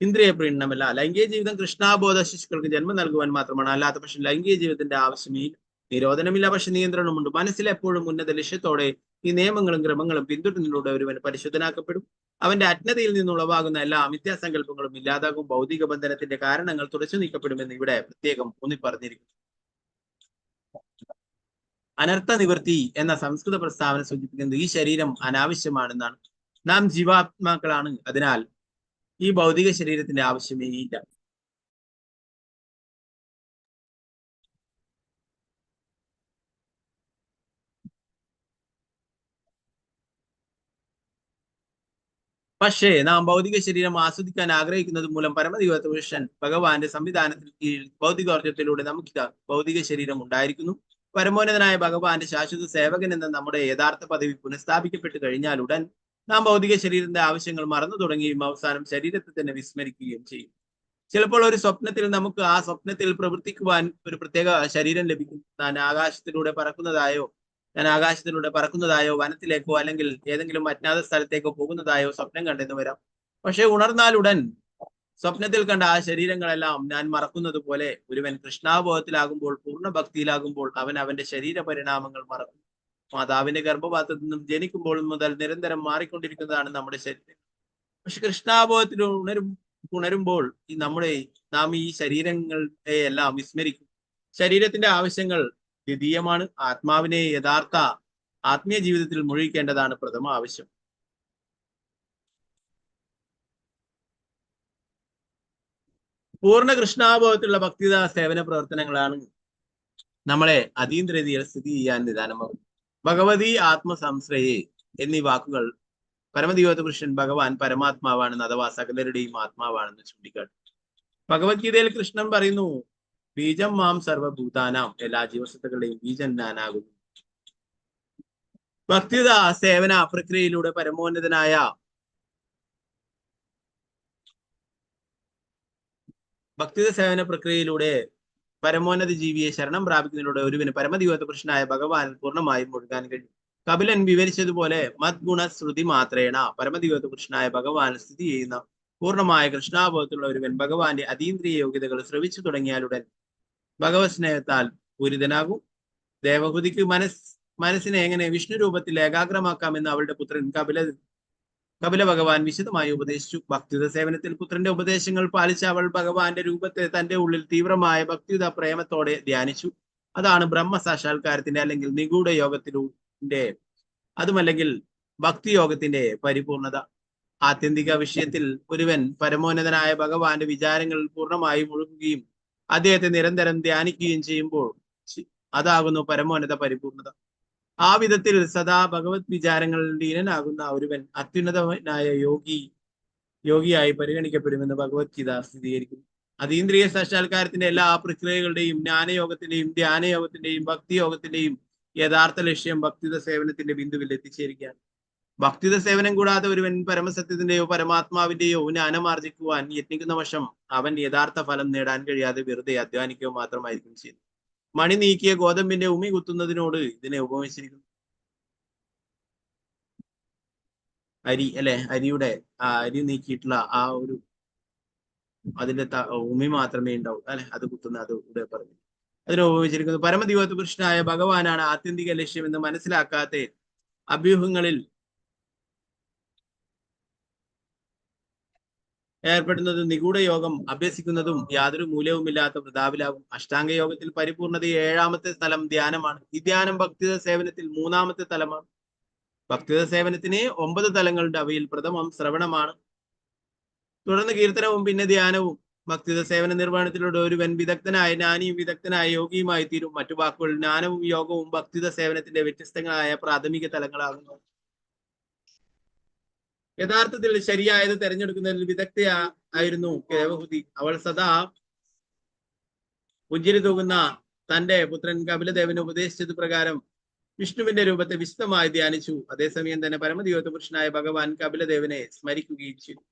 ഇന്ദ്രിയ പ്രീണനമല്ല. ലൈംഗിക ജീവിതം കൃഷ്ണാബോധ ശിശുക്കൾക്ക് ജന്മം നൽകുവാൻ മാത്രമാണ്. അല്ലാത്ത പക്ഷെ ലൈംഗിക ജീവിതത്തിന്റെ ആവശ്യമേ നിരോധനമില്ല, പക്ഷെ നിയന്ത്രണമുണ്ട്. മനസ്സിൽ എപ്പോഴും ഉന്നത ലക്ഷ്യത്തോടെ ഈ നിയമങ്ങളും ക്രമങ്ങളും പിന്തുടരുന്നതിലൂടെ ഒരുവൻ പരിശുദ്ധനാക്കപ്പെടും. അവന്റെ അജ്ഞതയിൽ നിന്നുളവാകുന്ന എല്ലാ മിഥ്യാസങ്കല്പങ്ങളും ഇല്ലാതാകും. ഭൗതിക ബന്ധനത്തിന്റെ കാരണങ്ങൾ തുടച്ചു നീക്കപ്പെടുമെന്ന് ഇവിടെ പ്രത്യേകം ഊന്നി പറഞ്ഞിരിക്കുന്നു. അനർത്ഥ നിവൃത്തി എന്ന സംസ്കൃത പ്രസ്താവന സൂചിപ്പിക്കുന്നത് ഈ ശരീരം അനാവശ്യമാണെന്നാണ്. നാം ജീവാത്മാക്കളാണ്, അതിനാൽ ഈ ഭൗതിക ശരീരത്തിന്റെ ആവശ്യമേ ഇല്ല. പക്ഷേ നാം ഭൗതിക ശരീരം ആസ്വദിക്കാൻ ആഗ്രഹിക്കുന്നത് മൂലം പരമദിവ്യോത പുരുഷൻ ഭഗവാന്റെ സംവിധാനത്തിൽ കീഴിൽ ഭൗതികോർജത്തിലൂടെ നമുക്ക് ഭൗതിക ശരീരം ഉണ്ടായിരിക്കുന്നു. പരമോന്നതനായ ഭഗവാന്റെ ശാശ്വത സേവകൻ എന്ന നമ്മുടെ യഥാർത്ഥ പദവി പുനഃസ്ഥാപിക്കപ്പെട്ട് കഴിഞ്ഞാൽ ഉടൻ നാം ഭൗതിക ശരീരത്തിന്റെ ആവശ്യങ്ങൾ മറന്നു തുടങ്ങുകയും അവസാനം ശരീരത്തെ തന്നെ വിസ്മരിക്കുകയും ചെയ്യും. ചിലപ്പോൾ ഒരു സ്വപ്നത്തിൽ നമുക്ക് ആ സ്വപ്നത്തിൽ പ്രവർത്തിക്കുവാൻ ഒരു പ്രത്യേക ശരീരം ലഭിക്കും. ഞാൻ ആകാശത്തിലൂടെ പറക്കുന്നതായോ വനത്തിലേക്കോ അല്ലെങ്കിൽ ഏതെങ്കിലും അജ്ഞാത സ്ഥലത്തേക്കോ പോകുന്നതായോ സ്വപ്നം കണ്ടെന്ന് വരാം. പക്ഷെ ഉണർന്നാലുടൻ സ്വപ്നത്തിൽ കണ്ട ആ ശരീരങ്ങളെല്ലാം ഞാൻ മറക്കുന്നത് പോലെ ഒരുവൻ കൃഷ്ണാബോധത്തിലാകുമ്പോൾ, പൂർണ്ണ ഭക്തിയിലാകുമ്പോൾ അവൻ അവന്റെ ശരീര പരിണാമങ്ങൾ മറക്കും. മാതാവിന്റെ ഗർഭപാത്രത്തിൽ നിന്നും ജനിക്കുമ്പോൾ മുതൽ നിരന്തരം മാറിക്കൊണ്ടിരിക്കുന്നതാണ് നമ്മുടെ ശരീരം. പക്ഷെ കൃഷ്ണാബോധത്തിൽ ഉണരുമ്പോൾ നാം ഈ ശരീരങ്ങളെ എല്ലാം വിസ്മരിക്കും. ശരീരത്തിന്റെ ആവശ്യങ്ങൾ ദ്വിതീയമാണ്. ആത്മാവിനെ യഥാർത്ഥ ആത്മീയ ജീവിതത്തിൽ മുഴുകിക്കേണ്ടതാണ് പ്രഥമ ആവശ്യം. പൂർണ്ണ കൃഷ്ണാബോധത്തിലുള്ള ഭക്തിത സേവന പ്രവർത്തനങ്ങളാണ് നമ്മളെ അതീന്ദ്രിയതയിൽ സ്ഥിതി ചെയ്യാൻ നിദാനമാകും. ഭഗവതി ആത്മസംശ്രയെ എന്നീ വാക്കുകൾ പരമദിവ്യോത പുരുഷൻ ഭഗവാൻ പരമാത്മാവാണെന്ന് അഥവാ സകലരുടെയും ആത്മാവാണെന്ന് ചൂണ്ടിക്കാട്ടും. ഭഗവത്ഗീതയിൽ കൃഷ്ണൻ പറയുന്നു, ബീജം മാം സർവഭൂതാനാം, എല്ലാ ജീവസത്തകളുടെയും ബീജം ഞാനാകുന്നു. ഭക്തിത സേവന പ്രക്രിയയിലൂടെ പരമോന്നത ജീവിയെ ശരണം പ്രാപിക്കുന്നതിലൂടെ ഒരുവിന് പരമദിവ്യോത പുരുഷനായ ഭഗവാനിൽ പൂർണ്ണമായും മുഴുകാൻ കഴിയും. കപിലൻ വിവരിച്ചതുപോലെ മദ്ഗുണ ശ്രുതി മാത്രേണ പരമദിവ്യോത പുരുഷനായ ഭഗവാൻ സ്ഥിതി ചെയ്യുന്ന പൂർണ്ണമായ കൃഷ്ണാബോധത്തിലുള്ള ഒരുവൻ ഭഗവാന്റെ അതീന്ദ്രിയ യോഗ്യതകൾ ശ്രവിച്ചു തുടങ്ങിയാലുടൻ ഭഗവത് സ്നേഹത്താൽ പൂരിതനാകും. ദേവഹുതിക്ക് മനസ്സിനെ എങ്ങനെ വിഷ്ണു രൂപത്തിൽ ഏകാഗ്രമാക്കാമെന്ന് അവളുടെ പുത്രൻ കപില ഭഗവാൻ വിശദമായി ഉപദേശിച്ചു. ഭക്തിയുത സേവനത്തിൽ പുത്രന്റെ ഉപദേശങ്ങൾ പാലിച്ച അവൾ ഭഗവാന്റെ രൂപത്തെ തന്റെ ഉള്ളിൽ തീവ്രമായ ഭക്തിയുത പ്രേമത്തോടെ ധ്യാനിച്ചു. അതാണ് ബ്രഹ്മസാക്ഷാത്കാരത്തിന്റെ അല്ലെങ്കിൽ നിഗൂഢ യോഗത്തിന്റെ അതുമല്ലെങ്കിൽ ഭക്തിയോഗത്തിന്റെ പരിപൂർണത. ആത്യന്തിക വിഷയത്തിൽ ഒരുവൻ പരമോന്നതനായ ഭഗവാന്റെ വിചാരങ്ങളിൽ പൂർണ്ണമായി മുഴുകുകയും അദ്ദേഹത്തെ നിരന്തരം ധ്യാനിക്കുകയും ചെയ്യുമ്പോൾ അതാകുന്നു പരമോന്നത പരിപൂർണത. ആ വിധത്തിൽ സദാ ഭഗവത് വിചാരങ്ങളിൽ ലീനനാകുന്ന ഒരുവൻ അത്യുന്നതനായ യോഗിയായി പരിഗണിക്കപ്പെടുമെന്ന് ഭഗവത്ഗീത സ്ഥിരീകരിക്കുന്നു. അതീന്ദ്രിയ സാക്ഷാത്കാരത്തിന്റെ എല്ലാ പ്രക്രിയകളുടെയും ജ്ഞാനയോഗത്തിന്റെയും ധ്യാനയോഗത്തിന്റെയും ഭക്തിയോഗത്തിന്റെയും യഥാർത്ഥ ലക്ഷ്യം ഭക്തിയുത സേവനത്തിന്റെ ബിന്ദുവിൽ എത്തിച്ചേരുകയാണ്. ഭക്തിത സേവനം കൂടാതെ ഒരുവൻ പരമസത്യത്തിന്റെയോ പരമാത്മാവിന്റെയോ ജ്ഞാനമാർജിക്കുവാൻ യത്നിക്കുന്ന വശം അവൻ യഥാർത്ഥ ഫലം നേടാൻ കഴിയാതെ വെറുതെ അധ്വാനിക്കുക മാത്രമായിരിക്കും ചെയ്യുന്നത്. മണി നീക്കിയ ഗോതമ്പിന്റെ ഉമി കുത്തുന്നതിനോട് ഇതിനെ ഉപമിച്ചിരിക്കുന്നു. അരി അല്ലെ, അരിയുടെ അരി നീക്കിയിട്ടുള്ള ആ ഒരു അതിന്റെ ഉമി മാത്രമേ ഉണ്ടാവൂ അല്ലെ, അത് കുത്തുന്ന അത് ഇവിടെ പറഞ്ഞു. അതിനെ ഉപയോഗിച്ചിരിക്കുന്നത് പരമദിവ്യ പുരുഷനായ ഭഗവാനാണ് ആത്യന്തിക ലക്ഷ്യം എന്ന് മനസ്സിലാക്കാത്ത അഭ്യൂഹങ്ങളിൽ ഏർപ്പെടുന്നതും നിഗൂഢ യോഗം അഭ്യസിക്കുന്നതും യാതൊരു മൂല്യവുമില്ലാത്ത വൃഥാവിലാകും. അഷ്ടാംഗ യോഗത്തിൽ പരിപൂർണത 7ാമത്തെ തലം ധ്യാനമാണ്. ഈ ധ്യാനം ഭക്തിത സേവനത്തിൽ 3ാമത്തെ തലമാണ്. ഭക്തിത സേവനത്തിന് 9 തലങ്ങളുണ്ട്. അവയിൽ പ്രഥമം ശ്രവണമാണ്, തുടർന്ന് കീർത്തനവും, പിന്നെ ധ്യാനവും. ഭക്തിത സേവന നിർവഹണത്തിലൂടെ ഒരുവൻ വിദഗ്ധനായ ജ്ഞാനിയും വിദഗ്ധനായ യോഗിയുമായി തീരും. മറ്റു വാക്കുകൾ ജ്ഞാനവും യോഗവും ഭക്തിത സേവനത്തിന്റെ വ്യത്യസ്തങ്ങളായ പ്രാഥമിക തലങ്ങളാകുന്നു. യഥാർത്ഥത്തിൽ ശരിയായത് തെരഞ്ഞെടുക്കുന്നതിൽ വിദഗ്ധയായിരുന്നു ദേവഹൂതി. അവൾ സദാ പുഞ്ചിരി തൂകുന്ന തന്റെ പുത്രൻ കപിലദേവന് ഉപദേശിച്ചത് പ്രകാരം വിഷ്ണുവിന്റെ രൂപത്തെ വിശദമായി ധ്യാനിച്ചു. അതേസമയം തന്നെ പരമദിവ്യ പുരുഷനായ ഭഗവാൻ കപിലദേവനെ സ്മരിക്കുകയും ചെയ്തു.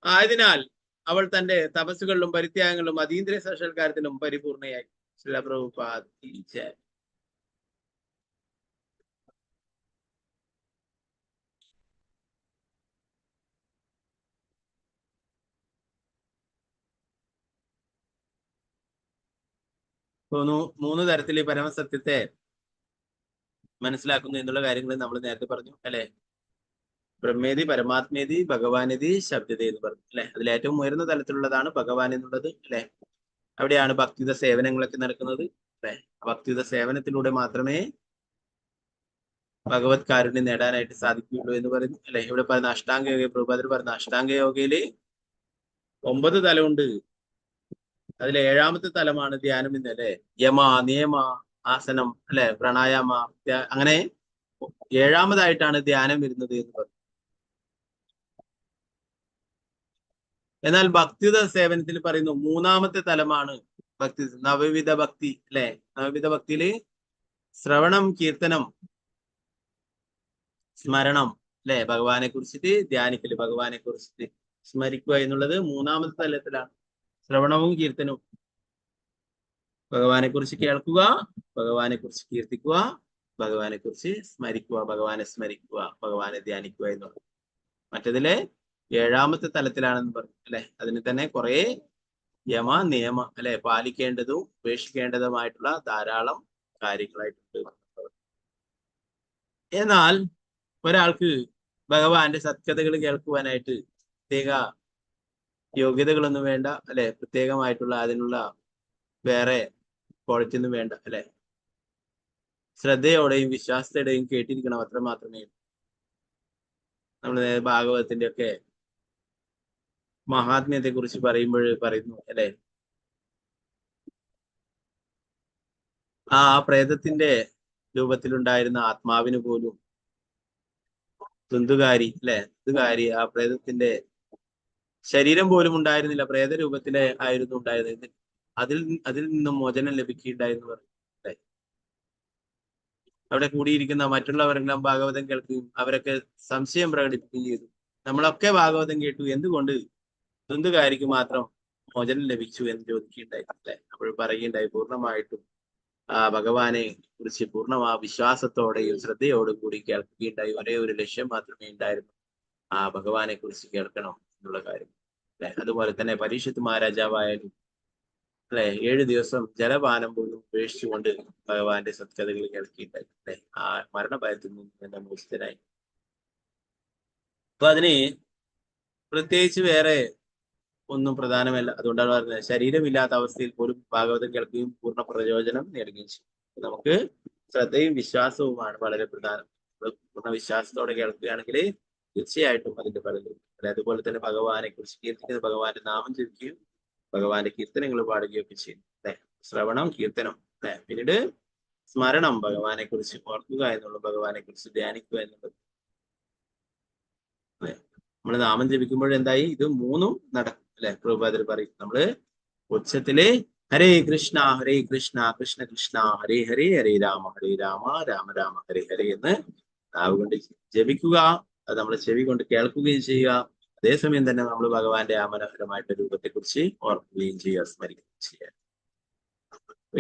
ആയതിനാൽ അവൾ തന്റെ തപസ്സുകളിലും പരിത്യാഗങ്ങളിലും അതീന്ദ്രിയ സാക്ഷാത്കാരത്തിലും പരിപൂർണയായി. ശ്രീല പ്രഭുപാദ് ജയ. മൂന്ന് തരത്തിൽ ഈ പരമസത്യത്തെ മനസ്സിലാക്കുന്നു എന്നുള്ള കാര്യങ്ങൾ നമ്മൾ നേരത്തെ പറഞ്ഞു അല്ലെ. ബ്രഹ്മേതി, പരമാത്മേതി, ഭഗവാനേതി, ശബ്ദത എന്ന് പറഞ്ഞു അല്ലെ. അതിൽ ഏറ്റവും ഉയർന്ന തലത്തിലുള്ളതാണ് ഭഗവാൻ എന്നുള്ളത് അല്ലെ. അവിടെയാണ് ഭക്തിത സേവനങ്ങളൊക്കെ നടക്കുന്നത് അല്ലെ. ഭക്തിത സേവനത്തിലൂടെ മാത്രമേ ഭഗവത് കാരുണ്യം നേടാനായിട്ട് സാധിക്കുകയുള്ളൂ എന്ന് പറയുന്നു അല്ലെ. ഇവിടെ പറയുന്ന അഷ്ടാംഗ യോഗ, പ്രഭുപാദർ പറയുന്ന അഷ്ടാംഗ യോഗയില് 9 തലമുണ്ട്. അതിൽ 7ാമത്തെ തലമാണ് ധ്യാനം എന്ന് അല്ലെ. യമ, നിയമ, ആസനം അല്ലെ, പ്രാണായാമ, അങ്ങനെ 7ാമതായിട്ടാണ് ധ്യാനം വരുന്നത് എന്ന് പറഞ്ഞു. എന്നാൽ ഭക്തിത സേവനത്തിൽ പറയുന്നു 3ാമത്തെ തലമാണ് ഭക്തി, നവവിധ ഭക്തി അല്ലെ. നവവിധ ഭക്തിയില് ശ്രവണം, കീർത്തനം, സ്മരണം അല്ലെ, ഭഗവാനെ കുറിച്ചിട്ട് ധ്യാനിക്കല്, ഭഗവാനെ കുറിച്ചിട്ട് സ്മരിക്കുക എന്നുള്ളത് 3ാമത്തെ തലത്തിലാണ്. ശ്രവണവും കീർത്തനവും, ഭഗവാനെ കുറിച്ച് കേൾക്കുക, ഭഗവാനെ കുറിച്ച് കീർത്തിക്കുക, ഭഗവാനെ കുറിച്ച് സ്മരിക്കുക, ഭഗവാനെ സ്മരിക്കുക, ഭഗവാനെ ധ്യാനിക്കുക എന്നുള്ളത്. മറ്റതിലെ 7ാമത്തെ തലത്തിലാണെന്ന് പറഞ്ഞു അല്ലെ. അതിന് തന്നെ കുറെ യമ, നിയമ അല്ലെ, പാലിക്കേണ്ടതും ഉപേക്ഷിക്കേണ്ടതുമായിട്ടുള്ള ധാരാളം കാര്യങ്ങളായിട്ടുണ്ട്. എന്നാൽ ഒരാൾക്ക് ഭഗവാന്റെ സത്കഥകൾ കേൾക്കുവാനായിട്ട് പ്രത്യേക യോഗ്യതകളൊന്നും വേണ്ട അല്ലെ, പ്രത്യേകമായിട്ടുള്ള അതിനുള്ള വേറെ ക്വാളിറ്റി ഒന്നും വേണ്ട അല്ലെ. ശ്രദ്ധയോടെയും വിശ്വാസത്തോടെയും കേട്ടിരിക്കണം, അത്ര മാത്രമേ. നമ്മൾ ഭാഗവതത്തിന്റെ ഒക്കെ മഹാത്മ്യത്തെ കുറിച്ച് പറയുമ്പോൾ പറയുന്നു അല്ലെ, ആ പ്രേതത്തിന്റെ രൂപത്തിലുണ്ടായിരുന്ന ആത്മാവിന് പോലും തുന്തുകാരി അല്ലെ, തുന്തുകാരി ആ പ്രേതത്തിന്റെ ശരീരം പോലും ഉണ്ടായിരുന്നില്ല, പ്രേത രൂപത്തിലെ ആയിരുന്നു ഉണ്ടായിരുന്നത്. അതിൽ നിന്നും മോചനം ലഭിക്കുകയുണ്ടായിരുന്നു പറഞ്ഞു അല്ലെ. അവിടെ കൂടിയിരിക്കുന്ന മറ്റുള്ളവരെല്ലാം ഭാഗവതം കേൾക്കുകയും അവരൊക്കെ സംശയം പ്രകടിപ്പിക്കുകയും ചെയ്തു. നമ്മളൊക്കെ ഭാഗവതം കേട്ടു, എന്തുകൊണ്ട് തുന്തുകാരിക്ക് മാത്രം മോചനം ലഭിച്ചു എന്ന് ചോദിക്കുകയുണ്ടായി അല്ലെ. അപ്പോൾ പറയുകയുണ്ടായി, പൂർണ്ണമായിട്ടും ഭഗവാനെ കുറിച്ച് പൂർണ്ണ വിശ്വാസത്തോടെയും ശ്രദ്ധയോടും കൂടി കേൾക്കുകയുണ്ടായി. ഒരേ ഒരു ലക്ഷ്യം മാത്രമേ ഉണ്ടായിരുന്നു, ആ ഭഗവാനെ കുറിച്ച് കേൾക്കണം എന്നുള്ള കാര്യം അല്ലെ. അതുപോലെ തന്നെ പരീക്ഷത്ത് മഹാരാജാവായാലും അല്ലെ 7 ദിവസം ജലപാനം പോലും ഉപേക്ഷിച്ചുകൊണ്ട് ഭഗവാന്റെ സത്കഥകൾ കേൾക്കുകയുണ്ടായി അല്ലെ. ആ മരണഭയത്തിൽ നിന്ന് മോചിതനായി. അപ്പൊ അതിന് പ്രത്യേകിച്ച് വേറെ ഒന്നും പ്രധാനമല്ല. അതുകൊണ്ടാണ് പറഞ്ഞത്, ശരീരമില്ലാത്ത അവസ്ഥയിൽ പോലും ഭാഗവതം കേൾക്കുകയും പൂർണ്ണ പ്രയോജനം നേടുകയും ചെയ്യും. നമുക്ക് ശ്രദ്ധയും വിശ്വാസവുമാണ് വളരെ പ്രധാനം. പൂർണ്ണ വിശ്വാസത്തോടെ കേൾക്കുകയാണെങ്കിൽ തീർച്ചയായിട്ടും അതിന്റെ ഫലം ലഭിക്കും. അതുപോലെ തന്നെ ഭഗവാനെ കുറിച്ച് കീർത്തിക്കുന്നത്, ഭഗവാന്റെ നാമം ജപിക്കുകയും ഭഗവാന്റെ കീർത്തനങ്ങൾ പാടുകയൊക്കെ ചെയ്യും അല്ലെ. ശ്രവണം, കീർത്തനം അല്ലെ. പിന്നീട് സ്മരണം, ഭഗവാനെ കുറിച്ച് ഓർക്കുക എന്നുള്ളത്, ഭഗവാനെ കുറിച്ച് ധ്യാനിക്കുക എന്നുള്ളത്. നമ്മൾ നാമം ജപിക്കുമ്പോൾ എന്തായി, ഇത് 3ഉം നടക്കും അല്ലെ. പ്രഭുപാദർ പറയും, നമ്മള് ഉച്ചത്തില് ഹരേ കൃഷ്ണ കൃഷ്ണ കൃഷ്ണ ഹരേ ഹരേ, ഹരേ രാമ രാമ രാമ ഹരേ ഹരേ എന്ന് നാവ് കൊണ്ട് ജപിക്കുക, അത് നമ്മൾ ചെവി കൊണ്ട് കേൾക്കുകയും ചെയ്യുക. അതേസമയം തന്നെ നമ്മൾ ഭഗവാന്റെ ആ മനോഹരമായിട്ട് രൂപത്തെക്കുറിച്ച് ഓർക്കുകയും ചെയ്യുക, സ്മരിക്കുകയും ചെയ്യുക.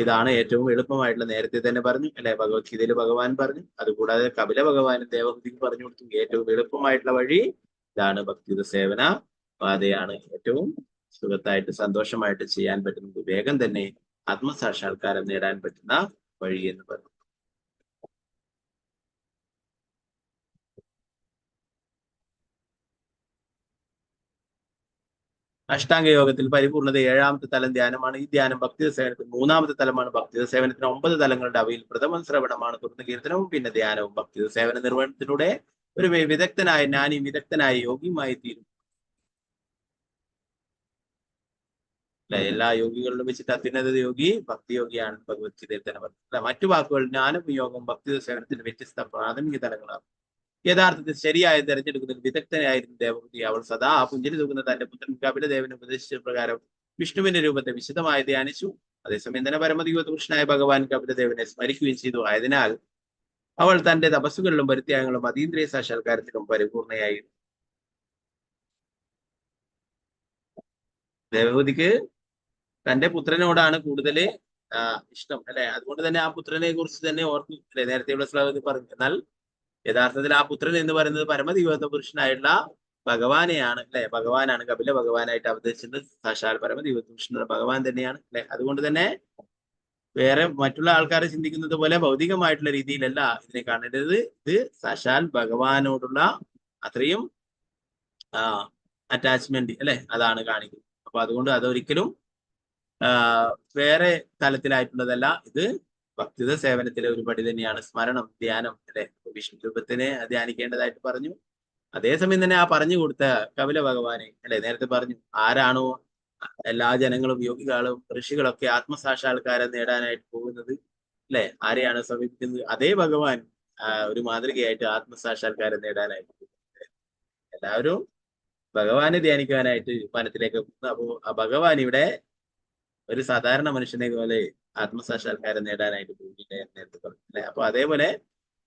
ഇതാണ് ഏറ്റവും എളുപ്പമായിട്ടുള്ള, നേരത്തെ തന്നെ പറഞ്ഞു അല്ലെ, ഭഗവത്ഗീതയിൽ ഭഗവാൻ പറഞ്ഞു. അതുകൂടാതെ കപില ഭഗവാനും ദേവഹൂതിക്ക് പറഞ്ഞു കൊടുത്തു, ഏറ്റവും എളുപ്പമായിട്ടുള്ള വഴി ഇതാണ്, ഭക്തിയുത സേവന പാതയാണ് ഏറ്റവും സുഖത്തായിട്ട് സന്തോഷമായിട്ട് ചെയ്യാൻ പറ്റുന്നത്, വേഗം തന്നെ ആത്മസാക്ഷാത്കാരം നേടാൻ പറ്റുന്ന വഴി എന്ന് പറഞ്ഞു. അഷ്ടാംഗ യോഗത്തിൽ പരിപൂർണത 7ാമത്തെ തലം ധ്യാനമാണ്. ഈ ധ്യാനം ഭക്തിയുത സേവനത്തിൽ 3ാമത്തെ തലമാണ്. ഭക്തിയുത സേവനത്തിന് 9 തലങ്ങളുടെ അവയിൽ പ്രഥമം ശ്രവണമാണ്, തുടർന്ന് കീർത്തനവും പിന്നെ ധ്യാനവും. ഭക്തിയുത സേവന നിർവഹണത്തിലൂടെ ഒരു വിദഗ്ധനായ ജ്ഞാനിയും വിദഗ്ധനായ യോഗിയുമായി തീരും. എല്ലാ യോഗികളിലും വെച്ചിട്ട് അത്യുന്നത യോഗി ഭക്തി യോഗിയാണ് ഭഗവത്ഗീതയിൽ തന്നെ പറഞ്ഞത്. മറ്റു വാക്കുകൾ ജ്ഞാനം, യോഗം ഭക്തിയുത സേവനത്തിന്റെ വ്യത്യസ്ത പ്രാഥമിക തലങ്ങളാണ്. യഥാർത്ഥത്തിൽ ശരിയായ തെരഞ്ഞെടുക്കുന്നതിൽ വിദഗ്ധനായിരുന്നു ദേവഹൂതി. അവൾ സദാ പുഞ്ചിരി തൂക്കുന്ന തന്റെ പുത്രൻ കപിലദേവന് ഉപദേശിച്ച പ്രകാരം വിഷ്ണുവിന്റെ രൂപത്തെ വിശദമായി ധ്യാനിച്ചു. അതേസമയം തന്നെ പരമദിവ്യ പുരുഷനായ ഭഗവാൻ കപിലദേവനെ സ്മരിക്കുകയും ചെയ്തു. ആയതിനാൽ അവൾ തന്റെ തപസ്സുകളിലും പരിത്യാഗങ്ങളും അതീന്ദ്രിയ സാക്ഷാത്കാരത്തിലും പരിപൂർണയായി. ദേവഹൂതിക്ക് തന്റെ പുത്രനോടാണ് കൂടുതൽ ഇഷ്ടം അല്ലെ. അതുകൊണ്ട് തന്നെ ആ പുത്രനെ കുറിച്ച് തന്നെ ഓർത്തു അല്ലെ, നേരത്തെയുള്ള ശ്ലോകത്തിൽ പറഞ്ഞു. എന്നാൽ യഥാർത്ഥത്തിൽ ആ പുത്രൻ എന്ന് പറയുന്നത് പരമദിവ്യ പുരുഷനായിട്ടുള്ള ഭഗവാനെയാണ് അല്ലെ. ഭഗവാനാണ് കപില ഭഗവാനായിട്ട് അവതരിച്ചത്. സാക്ഷാൽ പരമദിവ്യ പുരുഷനുള്ള ഭഗവാൻ തന്നെയാണ് അല്ലെ. അതുകൊണ്ട് തന്നെ വേറെ മറ്റുള്ള ആൾക്കാരെ ചിന്തിക്കുന്നത് പോലെ ഭൗതികമായിട്ടുള്ള രീതിയിലല്ല ഇതിനെ കാണേണ്ടത്. ഇത് സാക്ഷാൽ ഭഗവാനോടുള്ള അത്രയും അറ്റാച്ച്മെന്റ് അല്ലെ, അതാണ് കാണിക്കുന്നത്. അപ്പൊ അതുകൊണ്ട് അതൊരിക്കലും വേറെ തലത്തിലായിട്ടുള്ളതല്ല. ഇത് ഭക്തിയുത സേവനത്തിലെ ഒരു പടി തന്നെയാണ്. സ്മരണം, ധ്യാനം അല്ലെ, വിഷ്ണു രൂപത്തിനെ ധ്യാനിക്കേണ്ടതായിട്ട് പറഞ്ഞു. അതേസമയം തന്നെ ആ പറഞ്ഞു കൊടുത്ത കപില ഭഗവാനെ അല്ലെ, നേരത്തെ പറഞ്ഞു, ആരാണോ എല്ലാ ജനങ്ങളും യോഗികളും ഋഷികളൊക്കെ ആത്മസാക്ഷാത്കാരം നേടാനായിട്ട് പോകുന്നത് അല്ലെ, ആരെയാണ് സമീപിക്കുന്നത്, അതേ ഭഗവാൻ ഒരു മാതൃകയായിട്ട് ആത്മസാക്ഷാത്കാരം നേടാനായിട്ട് പോകുന്നത്. എല്ലാവരും ഭഗവാനെ ധ്യാനിക്കാനായിട്ട് വനത്തിലേക്ക് പോകുന്നു. അപ്പോ ആ ഭഗവാൻ ഇവിടെ ഒരു സാധാരണ മനുഷ്യനെ പോലെ ആത്മസാക്ഷാത്കാരം നേടാനായിട്ട് പോകില്ല എന്ന് നേരത്തെ പറഞ്ഞു അല്ലെ. അപ്പൊ അതേപോലെ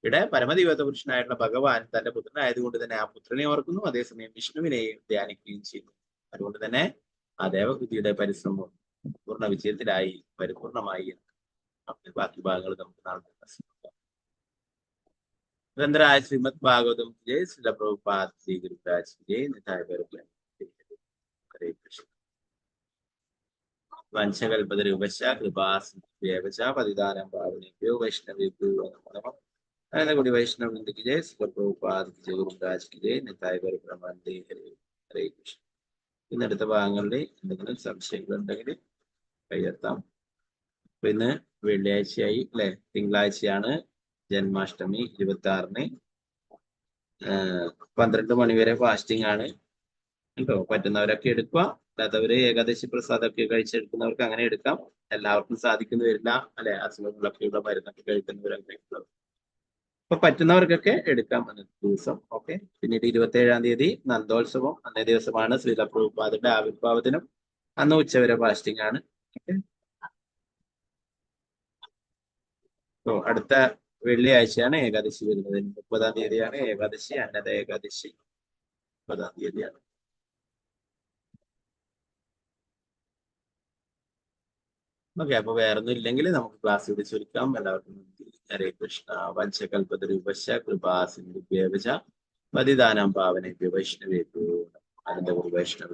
ഇവിടെ പരമദിവ്യ പുരുഷനായിട്ടുള്ള ഭഗവാൻ തന്റെ പുത്രനായതുകൊണ്ട് തന്നെ ആ പുത്രനെ ഓർക്കുന്നു, അതേസമയം വിഷ്ണുവിനെയും ധ്യാനിക്കുകയും ചെയ്യുന്നു. അതുകൊണ്ട് തന്നെ ആ ദേവഹൂതിയുടെ പരിശ്രമം പൂർണ്ണ വിജയത്തിലായി, പരിപൂർണമായി. ബാക്കി ഭാഗങ്ങൾ നമുക്ക് നാളെ ഗ്രന്ഥരായ ശ്രീമദ് ഭാഗവതം ജയ ശ്രീല പ്രഭുപാദ് ശ്രീ ഗുരുരാജ് ജയ നിതായ ഹരേ കൃഷ്ണ. വംശകൽപതരൂപശ കൃപാസിദേവശ പതിദാനം പാവനേഭ്യോ വൈഷ്ണവേഭ്യോ നമോ നമഃ. അനന്തകോടി വൈഷ്ണവൃന്ദക്ക് ജയ ശ്രീല പ്രഭുപാദ് ജയ ഗുരുരാജ് ജയ നിതായ ഹരേ ഹരേ കൃഷ്ണ. ഇന്നടുത്ത ഭാഗങ്ങളുടെ എന്തെങ്കിലും സംശയങ്ങളുണ്ടെങ്കിൽ കയ്യെത്താം. അപ്പൊ ഇന്ന് വെള്ളിയാഴ്ചയായി അല്ലെ, തിങ്കളാഴ്ചയാണ് ജന്മാഷ്ടമി 26-ന് 12 മണി വരെ ഫാസ്റ്റിംഗ് ആണ് കേട്ടോ. പറ്റുന്നവരൊക്കെ എടുക്കുക, അല്ലാത്തവര് ഏകാദശി പ്രസാദമൊക്കെ കഴിച്ചെടുക്കുന്നവർക്ക് അങ്ങനെ എടുക്കാം. എല്ലാവർക്കും സാധിക്കുന്നു വരില്ല അല്ലെ, അസുഖങ്ങളൊക്കെയുള്ള മരുന്നൊക്കെ കഴിക്കുന്നവരൊക്കെ. അപ്പൊ പറ്റുന്നവർക്കൊക്കെ എടുക്കാം അന്നത്തെ ദിവസം. ഓക്കെ. പിന്നീട് 27-ാം തീയതി നന്ദോത്സവം, അന്നേ ദിവസമാണ് ശ്രീല പ്രഭുപാദന്റെ ആവിർഭാവത്തിനും. അന്ന് ഉച്ചവരെ ഫാസ്റ്റിംഗ് ആണ്. ഓക്കെ. അടുത്ത വെള്ളിയാഴ്ചയാണ് ഏകാദശി വരുന്നത്. 30-ാം തീയതിയാണ് ഏകാദശി, അന്നദ ഏകാദശി 30-ാം തീയതിയാണ്. ഓക്കെ. അപ്പൊ വേറൊന്നും ഇല്ലെങ്കിൽ നമുക്ക് ക്ലാസ് ഇവിടെ ചുരുക്കാം. എല്ലാവർക്കും ഹരേ കൃഷ്ണ. വംശകൽപതരൂപശ കൃപാസിന്ധുഭ്യേവച പതിദാനം പാവനേഭ്യോ വൈഷ്ണവേഭ്യോ അനന്തഗുരു വൈഷ്ണവ